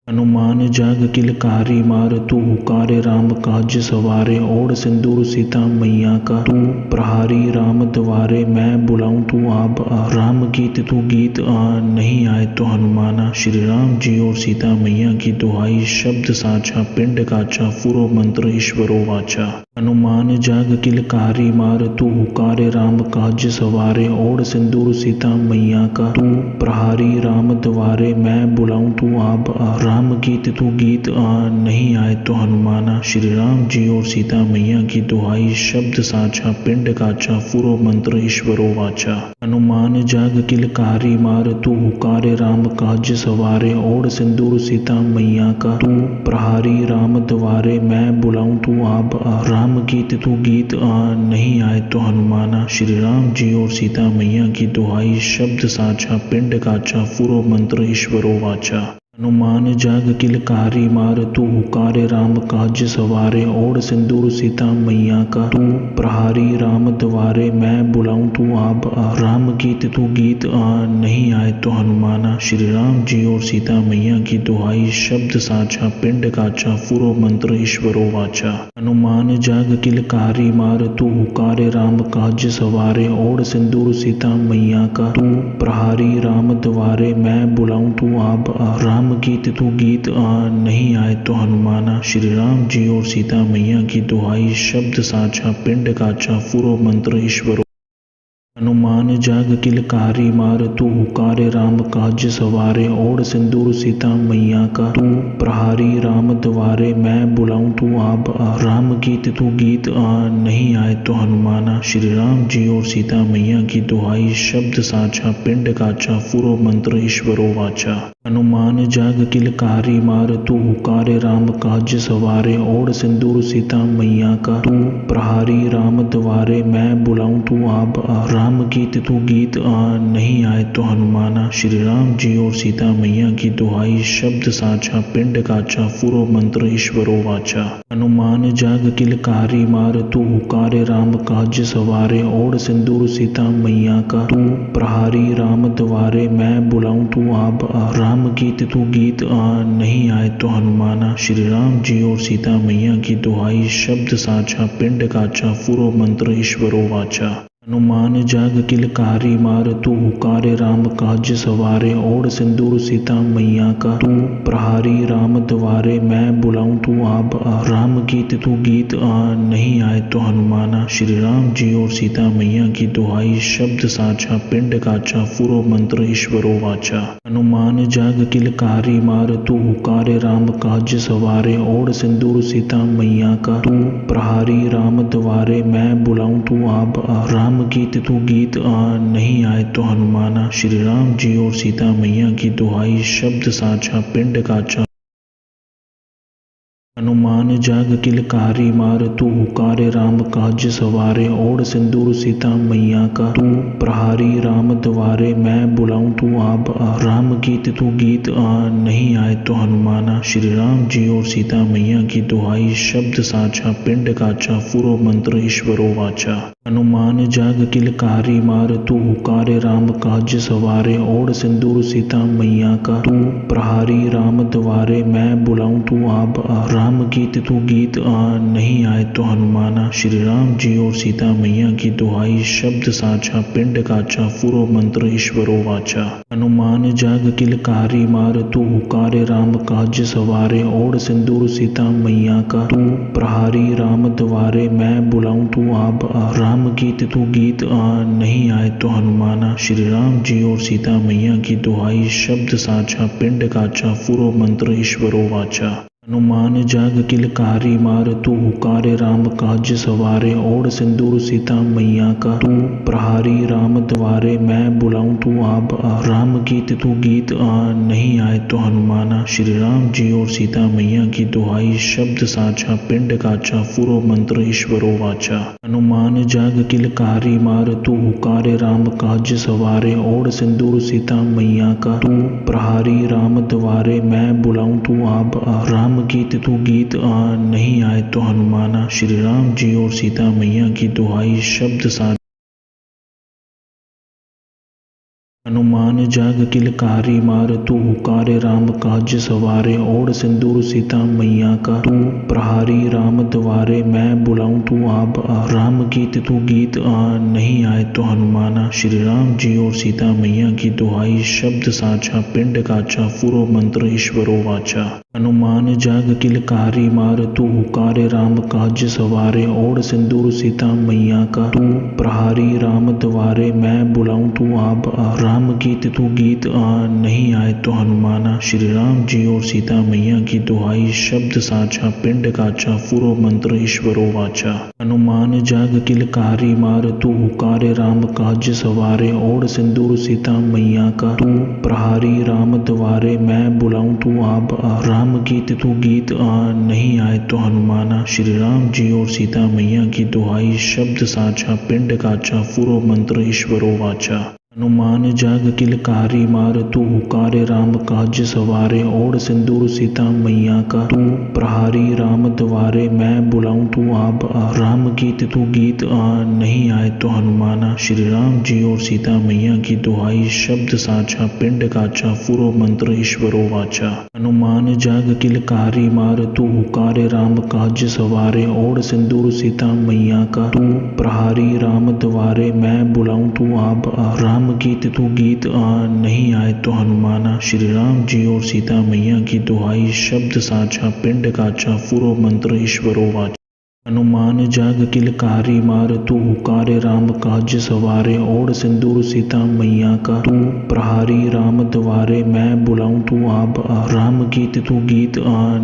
हनुमान जाग किलकारी मार तू हुकारे राम काज सवारे ओढ़ सिंदूर सीता मैया का तू प्रहारी राम द्वारे मैं बुलाऊं तू आप राम गीत तू गीत नहीं आए तो हनुमाना। श्री राम जी और सीता मैया की दुहाई शब्द साचा पिंड काचा फुरो मंत्र ईश्वरो वाचा। हनुमान जाग किलकारी मार तू हुकारे राम काज सवारे ओढ़ सिंदूर सीता मैया का तू प्रहारी राम द्वारे मैं बुलाऊं तू आप राम गीत तू गीत नहीं आए तो हनुमाना। श्री राम जी और सीता मैया की दुहाई शब्द साचा पिंड काचा फुरो मंत्र ईश्वरो वाचा। हनुमान जाग किलकारी मार तू हुकारे राम काज सवारे ओढ़ सिंदूर सीता मैया का तू प्रहारी राम द्वारे मैं बुलाऊं तू आप राम गीत तू गीत नहीं आए तो हनुमाना। श्री राम जी और सीता मैया की दुहाई शब्द साचा पिंड काचा फुरो मंत्र ईश्वरो वाचा। हनुमान जाग किलकारी मार तू हुकारे राम काज सवारे ओढ़ सिंदूर सीता मैया का तू प्रहारी राम द्वारे मैं बुलाऊं तू आप राम गीत तू गीत नहीं आए तो हनुमाना। श्री राम जी और सीता मैया की दुहाई शब्द साचा पिंड काचा फुरो मंत्र ईश्वरो वाचा। हनुमान जाग किलकारी मार तू हुकारे राम काज सवारे ओढ़ सिंदूर सीता मैया का तू प्रहारी राम द्वारे मैं बुलाऊं तू आप राम गीत तू गीत नहीं आए तो हनुमाना। श्री राम जी और सीता मैया की दुहाई शब्द साचा पिंड काचा फुरो मंत्र ईश्वरो हनुमान जाग किलकारी मार तू हुकारे राम काज सवारे ओढ़ सिंदूर सीता मैया का तू प्रहारी राम द्वारे मैं बुलाऊं तू आप राम गीत तू गीत नहीं आए तो हनुमाना। श्री राम जी और सीता मैया की दुहाई शब्द साचा पिंड काचा फुरो मंत्र ईश्वरो वाचा। हनुमान जाग किलकारी मार तू हुकारे राम काज सवारे ओढ़ सिंदूर सीता मैया का तू प्रहारी राम द्वारे मैं बुलाऊं तू आप राम गीत तू गीत नहीं आए तो हनुमाना। श्री राम जी और सीता मैया की दुहाई शब्द साचा पिंड काचा फुरो मंत्र ईश्वरो वाचा। हनुमान जाग किलकारी मार तू हुकारे राम काज सवारे ओढ़ सिंदूर सीता मैया का तू प्रहारी राम द्वारे मैं बुलाऊं तू आप राम गीत तू गीत नहीं आए तो हनुमाना। श्री राम जी और सीता मैया की दुहाई शब्द साचा पिंड काचा फुरो मंत्र ईश्वरो वाचा। हनुमान जाग किलकारी मार तू हुकारे राम काज सवारे ओढ़ सिंदूर सीता मैया का तू प्रहारी राम द्वारे मैं बुलाऊं तू आप राम गीत तू गीत नहीं आए तो हनुमाना। श्री राम जी और सीता मैया की दुहाई शब्द साचा पिंड काचा फुरो मंत्र ईश्वरो वाचा। हनुमान जाग किलकारी मार तू हुकारे राम काज सवारे ओढ़ सिंदूर सीता मैया का तू प्रहारी राम द्वारे मैं बुलाऊं तू आप राम गीत तू गीत नहीं आए तो हनुमाना। श्री राम जी और सीता मैया की दुहाई शब्द साचा पिंड काचा। हनुमान जाग किलकारी मार तू हुकारे राम काज सवारे ओढ़ सिंदूर सीता मैया का तू प्रहारी राम द्वारे मैं बुलाऊं तू आप राम गीत तू गीत नहीं आए तो हनुमाना। श्री राम जी और सीता मैया की दुहाई शब्द साचा पिंड काचा फुरो मंत्र ईश्वरो वाचा। हनुमान जाग किलकारी मार तू हुकारे राम काज सवारे ओढ़ सिंदूर सीता मैया का तू प्रहारी राम द्वारे मैं बुलाऊं तू आप राम गीत तू गीत नहीं आए तो हनुमाना। श्री राम जी और सीता मैया की दुहाई शब्द साचा पिंड काचा फुरो मंत्र ईश्वरो वाचा। हनुमान जाग किलकारी मार तू हुकारे राम काज सवारे ओढ़ सिंदूर सीता मैया का तू प्रहारी राम द्वारे मैं बुलाऊं तू आप राम गीत तू गीत नहीं आए तो हनुमाना। श्री राम जी और सीता मैया की दुहाई शब्द साचा पिंड काचा फुरो मंत्र ईश्वरो वाचा। हनुमान जाग किलकारी मार तू हुकारे राम काज सवारे ओढ़ सिंदूर सीता मैया का तू प्रहारी राम द्वारे मैं बुलाऊं तू आप राम गीत तू गीत नहीं आए तो हनुमाना। श्री राम जी और सीता मैया की दुहाई शब्द साचा पिंड काचा फुरो मंत्र ईश्वरो वाचा। हनुमान जाग किलकारी मार तू हुकारे राम काज सवारे ओढ़ सिंदूर सीता मैया का तू प्रहारी राम द्वारे मैं बुलाऊं तू आप राम गीत तू गीत नहीं आए तो हनुमाना। श्री राम जी और सीता मैया की दुहाई शब्द सा। हनुमान जाग किलकारी मार तू हुकारे राम काज सवारे ओढ़ सिंदूर सीता मैया का तू प्रहारी राम द्वारे मैं बुलाऊं तू आप राम गीत तू गीत नहीं आए तो हनुमाना। श्री राम जी और सीता मैया की दुहाई शब्द साचा पिंड काचा फुरो मंत्र ईश्वरो वाचा। हनुमान जाग किलकारी मार तू हुकारे राम काज सवारे ओढ़ सिंदूर सीता मैया का तू प्रहारी राम द्वारे मैं बुलाऊं तू आप राम गीत तू गीत नहीं आए तो हनुमाना। श्री राम जी और सीता मैया की दुहाई शब्द साचा पिंड काचा फुरो मंत्र ईश्वरो वाचा। हनुमान जाग किलकारी मार तू हुकारे राम काज सवारे ओढ़ सिंदूर सीता मैया का तू प्रहारी राम द्वारे मैं बुलाऊं तू आप राम गीत तू गीत नहीं आए तो हनुमाना। श्री राम जी और सीता मैया की दुहाई शब्द साचा पिंड काचा फुरो मंत्र ईश्वरो वाचा। हनुमान जाग किलकारी मार तू हुकारे राम काज सवारे ओढ़ सिंदूर सीता मैया का तू प्रहारी राम द्वारे मैं बुलाऊं तू आप राम गीत तू गीत नहीं आए तो हनुमाना। श्री राम जी और सीता मैया की दुहाई शब्द साचा पिंड काचा फुरो मंत्र ईश्वरो वाचा। हनुमान जाग किलकारी मार तू हुकारे राम काज सवारे ओढ़ सिंदूर सीता मैया का तू प्रहारी राम द्वारे मैं बुलाऊं तू आप राम गीत तू गीत नहीं आए तो हनुमाना। श्री राम जी और सीता मैया की दुहाई शब्द साचा पिंड काचा फुरो मंत्र ईश्वरो वाचा। हनुमान जाग किलकारी मार तू हुकारे राम काज सवारे ओढ़ सिंदूर सीता मैया का तू प्रहारी राम द्वारे मैं बुलाऊं तू आप राम गीत तू गीत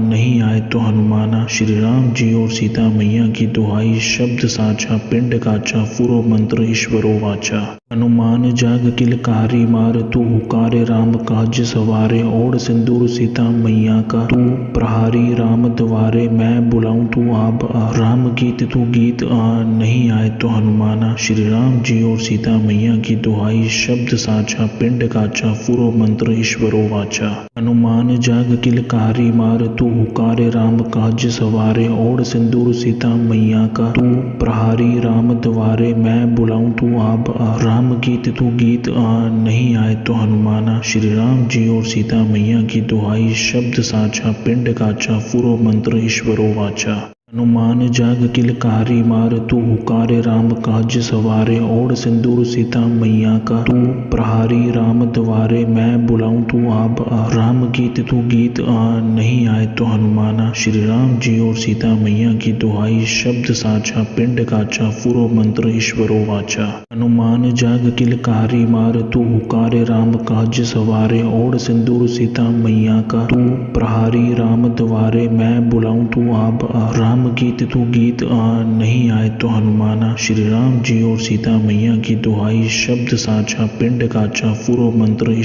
नहीं आए तो हनुमाना। श्री राम जी और सीता मैया की दुहाई शब्द साचा पिंड काचा फुरो मंत्र ईश्वरो वाचा। हनुमान जाग किलकारी मार तू हुकारे राम काज सवारे ओढ़ सिंदूर सीता मैया का तू प्रहारी राम द्वारे मैं बुलाऊं तू आप राम गीत तू गीत नहीं आए तो हनुमाना। श्री राम जी और सीता मैया की दुहाई शब्द साचा पिंड काचा फुरो मंत्र ईश्वरो वाचा। हनुमान जाग किलकारी मार तू हुकारे राम काज सवारे ओढ़ सिंदूर सीता मैया का तू प्रहारी राम द्वारे मैं बुलाऊं तू आप राम गीत तू गीत नहीं आए तो हनुमाना। श्री राम जी और सीता मैया की दुहाई शब्द साचा पिंड काचा फुरो मंत्र ईश्वरो वाचा। हनुमान जाग किलकारी मार तू हुकारे राम काज सवारे ओढ़ सिंदूर सीता मैया का तू प्रहारी राम द्वारे मैं बुलाऊं तू आप राम गीत तू गीत नहीं आए तो हनुमाना। श्री राम जी और सीता मैया की दुहाई शब्द साचा पिंड काचा फुरो मंत्र ईश्वरो वाचा। हनुमान जाग किलकारी मार तू हुकारे राम काज सवारे ओढ़ सिंदूर सीता मैया का तू प्रहारी राम द्वारे मैं बुलाऊं तू आप राम गीत तू गीत नहीं आए तो हनुमाना। श्री राम जी और सीता मैया की दुहाई शब्द साचा पिंड काचा फुरो मंत्र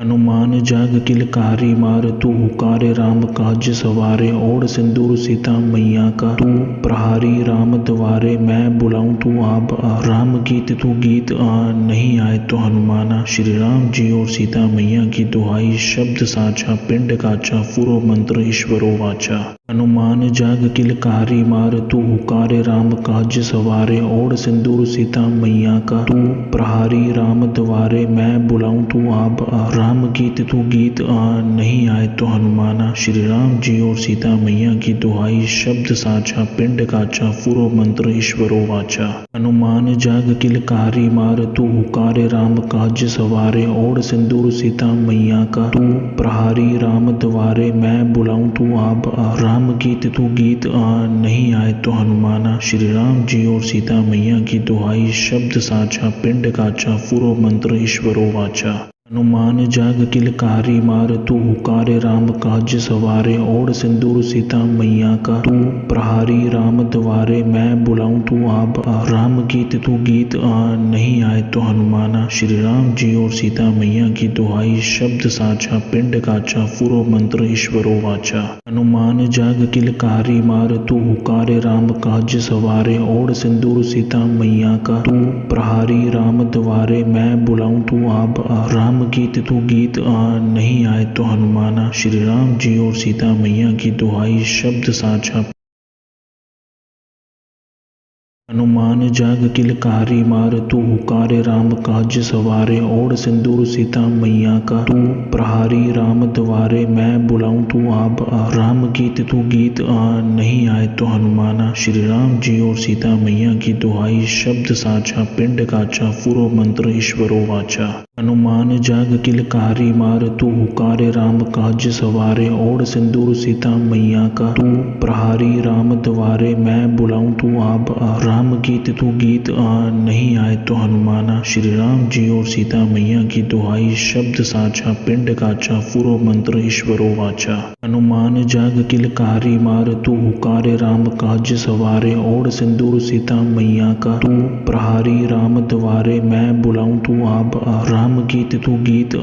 हनुमान जाग किलकारी मार तू हुकारे राम काज सवारे ओढ़ सिंदूर सीता मैया का तू प्रहारी राम द्वारे मैं बुलाऊं तू आप राम गीत तू गीत नहीं आए तो हनुमाना। श्री राम जी और सीता मैया की दुहाई शब्द साचा पिंड काचा फुरो मंत्र ईश्वरो वाचा। हनुमान जाग किलकारी मार तू हुकारे राम काज सवारे ओढ़ सिंदूर सीता मैया का तू प्रहारी राम द्वारे मैं बुलाऊं तू आप राम गीत तू गीत नहीं आए तो हनुमाना। श्री राम जी और सीता मैया की दुहाई शब्द साचा पिंड काचा फुरो मंत्र ईश्वरो वाचा। हनुमान जाग किलकारी मार तू हुकारे राम काज सवारे ओढ़ सिंदूर सीता मैया का तू प्रहारी राम द्वारे मैं बुलाऊं तू आप राम गीत तू गीत नहीं आए तो हनुमाना। श्री राम जी और सीता मैया की दुहाई शब्द साचा पिंड काचा फुरो मंत्र ईश्वरो वाचा। हनुमान जाग किलकारी मार तू हुकारे राम काज सवारे ओढ़ सिंदूर सीता मैया का तू प्रहारी राम द्वारे मैं बुलाऊं तू आप राम गीत तू गीत नहीं आए तो हनुमाना। श्री राम जी और सीता मैया की दुहाई शब्द साचा पिंड काचा फुरो मंत्र ईश्वरो वाचा। हनुमान जाग किलकारी मार तू हुकारे राम काज सवारे ओढ़ सिंदूर सीता मैया का तू प्रहारी राम द्वारे मैं बुलाऊं तू आप राम गीत तू गीत नहीं आए तो हनुमाना। श्री राम जी और सीता मैया की दुहाई शब्द साचा। हनुमान जाग किलकारी मार तू हुकारे राम काज सवारे ओढ़ सिंदूर सीता मैया का तू प्रहारी राम द्वारे मैं बुलाऊं तू आप राम गीत तू गीत नहीं आए तो हनुमाना। श्री राम जी और सीता मैया की दुहाई शब्द साचा पिंड काचा फुरो मंत्र ईश्वरो वाचा। हनुमान जाग किलकारी मार तू हुकारे राम काज सवारे ओढ़ सिंदूर सीता मैया का तू प्रहारी राम द्वारे मैं बुलाऊं तू आप राम गीत तू गीत नहीं आए तो हनुमाना। श्री राम जी और सीता मैया की दुहाई शब्द साचा पिंड काचा फुरो मंत्र ईश्वरो वाचा। हनुमान जाग किलकारी मार तू हुकारे राम काज सवारे ओढ़ सिंदूर सीता मैया का तू प्रहारी राम द्वारे मैं बुलाऊं तू आप राम गीत तू गीत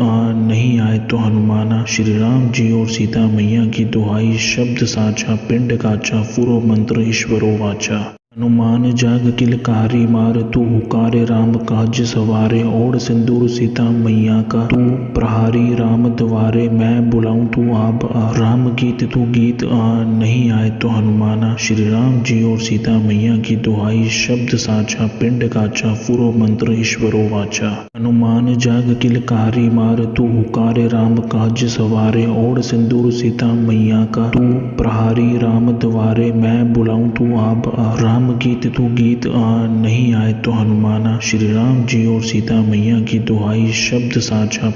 नहीं आए तो हनुमाना। श्री राम जी और सीता मैया की दुहाई शब्द साचा पिंड काचा फुरो मंत्र ईश्वरो वाचा। हनुमान जाग किलकारी मार तू हुकारे राम काज सवारे ओढ़ सिंदूर सीता मैया का तू प्रहारी राम द्वारे मैं बुलाऊं तू आप राम गीत तू गीत नहीं आए तो हनुमाना। श्री राम जी और सीता मैया की दुहाई शब्द साचा पिंड काचा फुरो मंत्र ईश्वरो वाचा। हनुमान जाग किलकारी मार तू हुकारे राम काज सवारे ओढ़ सिंदूर सीता मैया का तू प्रहारी राम द्वारे मैं बुलाऊं तू आप राम गीत तू गीत नहीं आए तो हनुमाना। श्री राम जी और सीता मैया की दुहाई शब्द साचा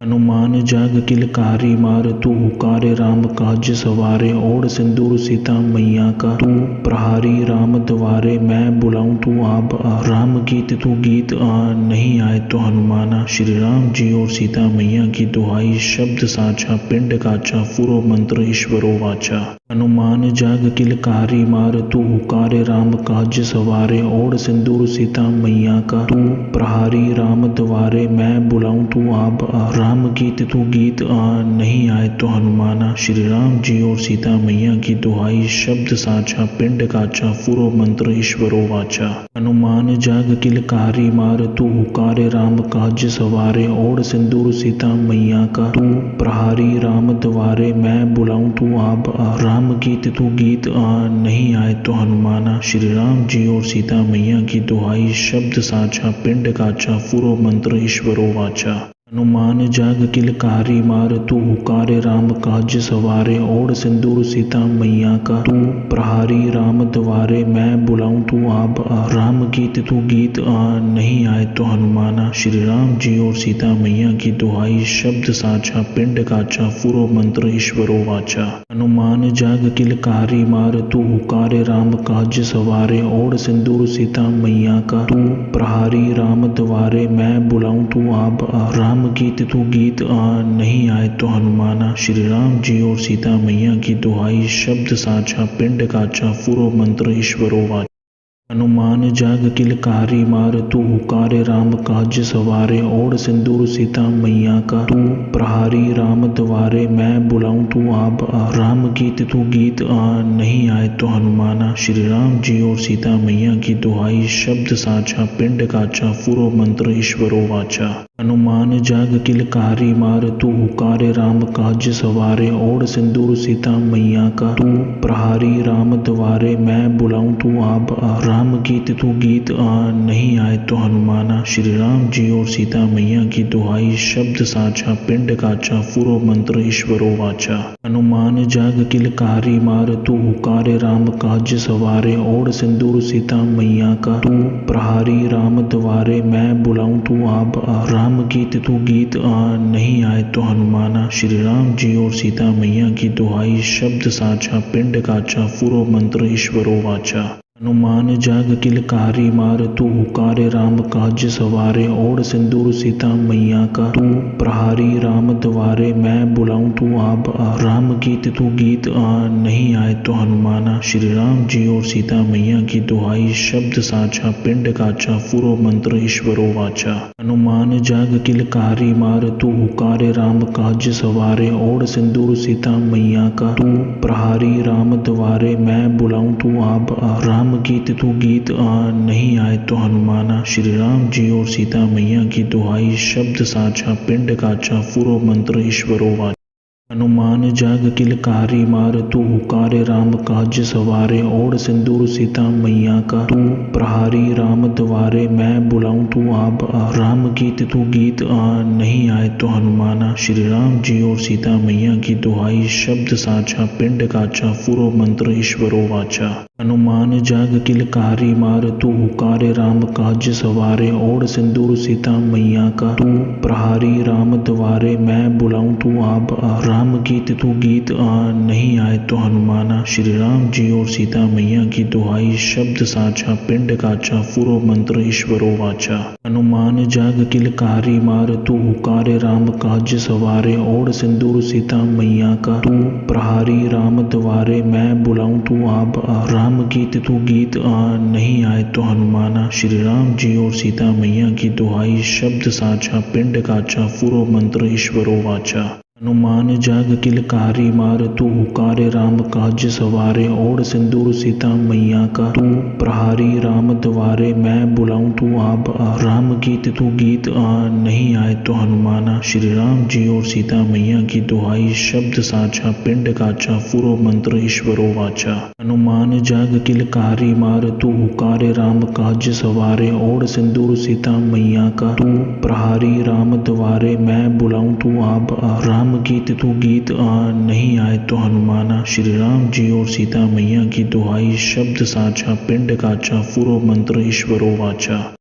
हनुमान जाग किलकारी मार तू हुकारे राम काज सवारे ओढ़ सिंदूर सीता मैया का तू प्रहारी राम द्वारे मैं बुलाऊं तू आप आ राम गीत तू गीत आ नहीं आए तो हनुमाना श्री राम जी और सीता मैया की दुहाई शब्द साचा पिंड काचा फुरो मंत्र ईश्वरो वाचा हनुमान जाग किलकारी मार तू हुकारे राम काज सवारे ओढ़ सिंदूर सीता मैया का तू प्रहारी राम द्वारे मैं बुलाऊं तू आप आ राम गीत तू गीत आ नहीं आए तो हनुमाना श्री राम जी और सीता मैया की दुहाई शब्द साचा पिंड काचा फुरो मंत्र ईश्वरो वाचा हनुमान जाग किलकारी मार तू हुकारे राम काज सवारे ओढ़ सिंदूर सीता मैया का तू प्रहारी राम द्वारे मैं बुलाऊं तू आप आ राम गीत तू गीत आ नहीं आए तो हनुमाना श्री राम जी और सीता मैया की दुहाई शब्द साचा पिंड काचा फुरो मंत्र ईश्वरो वाचा हनुमान जाग किलकारी मार तू हुकारे राम काज सवारे ओढ़ सिंदूर सीता मैया का तू प्रहारी राम द्वारे मैं बुलाऊं तू आप आ राम गीत तू गीत आ नहीं आए तो हनुमाना श्री राम जी और सीता मैया की दुहाई शब्द साचा पिंड काचा फुरो मंत्र ईश्वरो वाचा हनुमान जाग किलकारी मार तू हुकारे राम काज सवारे ओढ़ सिंदूर सीता मैया का तू प्रहारी राम द्वारे मैं बुलाऊं तू आप आ राम गीत तू गीत आ नहीं आए तो हनुमाना श्री राम जी और सीता मैया की दुहाई शब्द साचा पिंड काचा फुरो मंत्र ईश्वरो वाचा हनुमान जाग किलकारी मार तू हुकारे राम काज सवारे ओढ़ सिंदूर सीता मैया का तू प्रहारी राम द्वारे मैं बुलाऊं तू आप आ राम गीत तू गीत आ नहीं आए तो हनुमाना श्री राम जी और सीता मैया की दुहाई शब्द साचा पिंड काचा फुरो मंत्र ईश्वरो वाचा हनुमान जाग किलकारी मार तू हुकारे राम काज सवारे ओढ़ सिंदूर सीता मैया का तू प्रहारी राम द्वारे मैं बुलाऊं तू आप आ राम गीत तू गीत आ नहीं आए तो हनुमाना श्री राम जी और सीता मैया की दुहाई शब्द साचा पिंड काचा फुरो मंत्र ईश्वरो वाचा हनुमान जाग किलकारी मार तू हुकारे राम काज सवारे ओढ़ सिंदूर सीता मैया का तू प्रहारी राम द्वारे मैं बुलाऊं तू आप आ राम गीत तू गीत आ नहीं आए तो हनुमाना श्री राम जी और सीता मैया की दुहाई शब्द साचा पिंड काचा फुरो मंत्र ईश्वरो वाचा हनुमान जाग किलकारी मार तू हुकारे राम काज सवारे ओढ़ सिंदूर सीता मैया का तू प्रहारी राम द्वारे मैं बुलाऊं तू आप आ राम गीत तू गीत आ नहीं आए तो हनुमाना श्री राम जी और सीता मैया की दुहाई शब्द साचा पिंड काचा फुरो मंत्र ईश्वरो वाचा हनुमान जाग किलकारी मार तू हुकारे राम काज सवारे ओढ़ सिंदूर सीता मैया का तू प्रहारी राम द्वारे मैं बुलाऊं तू आप आ राम गीत तू गीत आ नहीं आए तो हनुमाना श्री राम जी और सीता मैया की दुहाई शब्द साचा पिंड काचा फुरो मंत्र ईश्वरो वाचा हनुमान जाग किलकारी मार तू हुकारे राम काज सवारे ओढ़ सिंदूर सीता मैया का तू प्रहारी राम द्वारे मैं बुलाऊं तू आप आ राम गीत तू गीत आ नहीं आए तो हनुमाना श्री राम जी और सीता मैया की दुहाई शब्द साचा पिंड काचा फुरो मंत्र ईश्वरो वाचा हनुमान जाग किलकारी मार तू हुकारे राम काज सवारे ओढ़ सिंदूर सीता मैया का तू प्रहारी राम द्वारे मैं बुलाऊं तू आप आ राम गीत तू गीत आ नहीं आए तो हनुमाना श्री राम जी और सीता मैया की दुहाई शब्द साचा पिंड काचा फुरो मंत्र ईश्वरो वाचा हनुमान जाग किलकारी मार तू हुकारे राम काज सवारे ओढ़ सिंदूर सीता मैया का तू प्रहारी राम द्वारे मैं बुलाऊं तू आप आ राम गीत तू गीत आ नहीं आए तो हनुमाना श्री राम जी और सीता मैया की दुहाई शब्द साचा पिंड काचा फुरो मंत्र ईश्वरो वाचा हनुमान जाग किलकारी मार तू हुकारे राम काज सवारे ओढ़ सिंदूर सीता मैया का तू प्रहारी राम द्वारे मैं बुलाऊं तू आप आ राम गीत तू गीत आ नहीं आए तो हनुमाना श्री राम जी और सीता मैया की दुहाई शब्द साचा पिंड काचा फुरो मंत्र ईश्वरो वाचा हनुमान जाग किलकारी मार तू हुकारे राम काज सवारे ओढ़ सिंदूर सीता मैया का तू प्रहारी राम द्वारे मैं बुलाऊं तू आप आ राम गीत तू गीत आ नहीं आए तो हनुमाना श्री राम जी और सीता मैया की दुहाई शब्द साचा पिंड काचा फुरो मंत्र ईश्वरो वाचा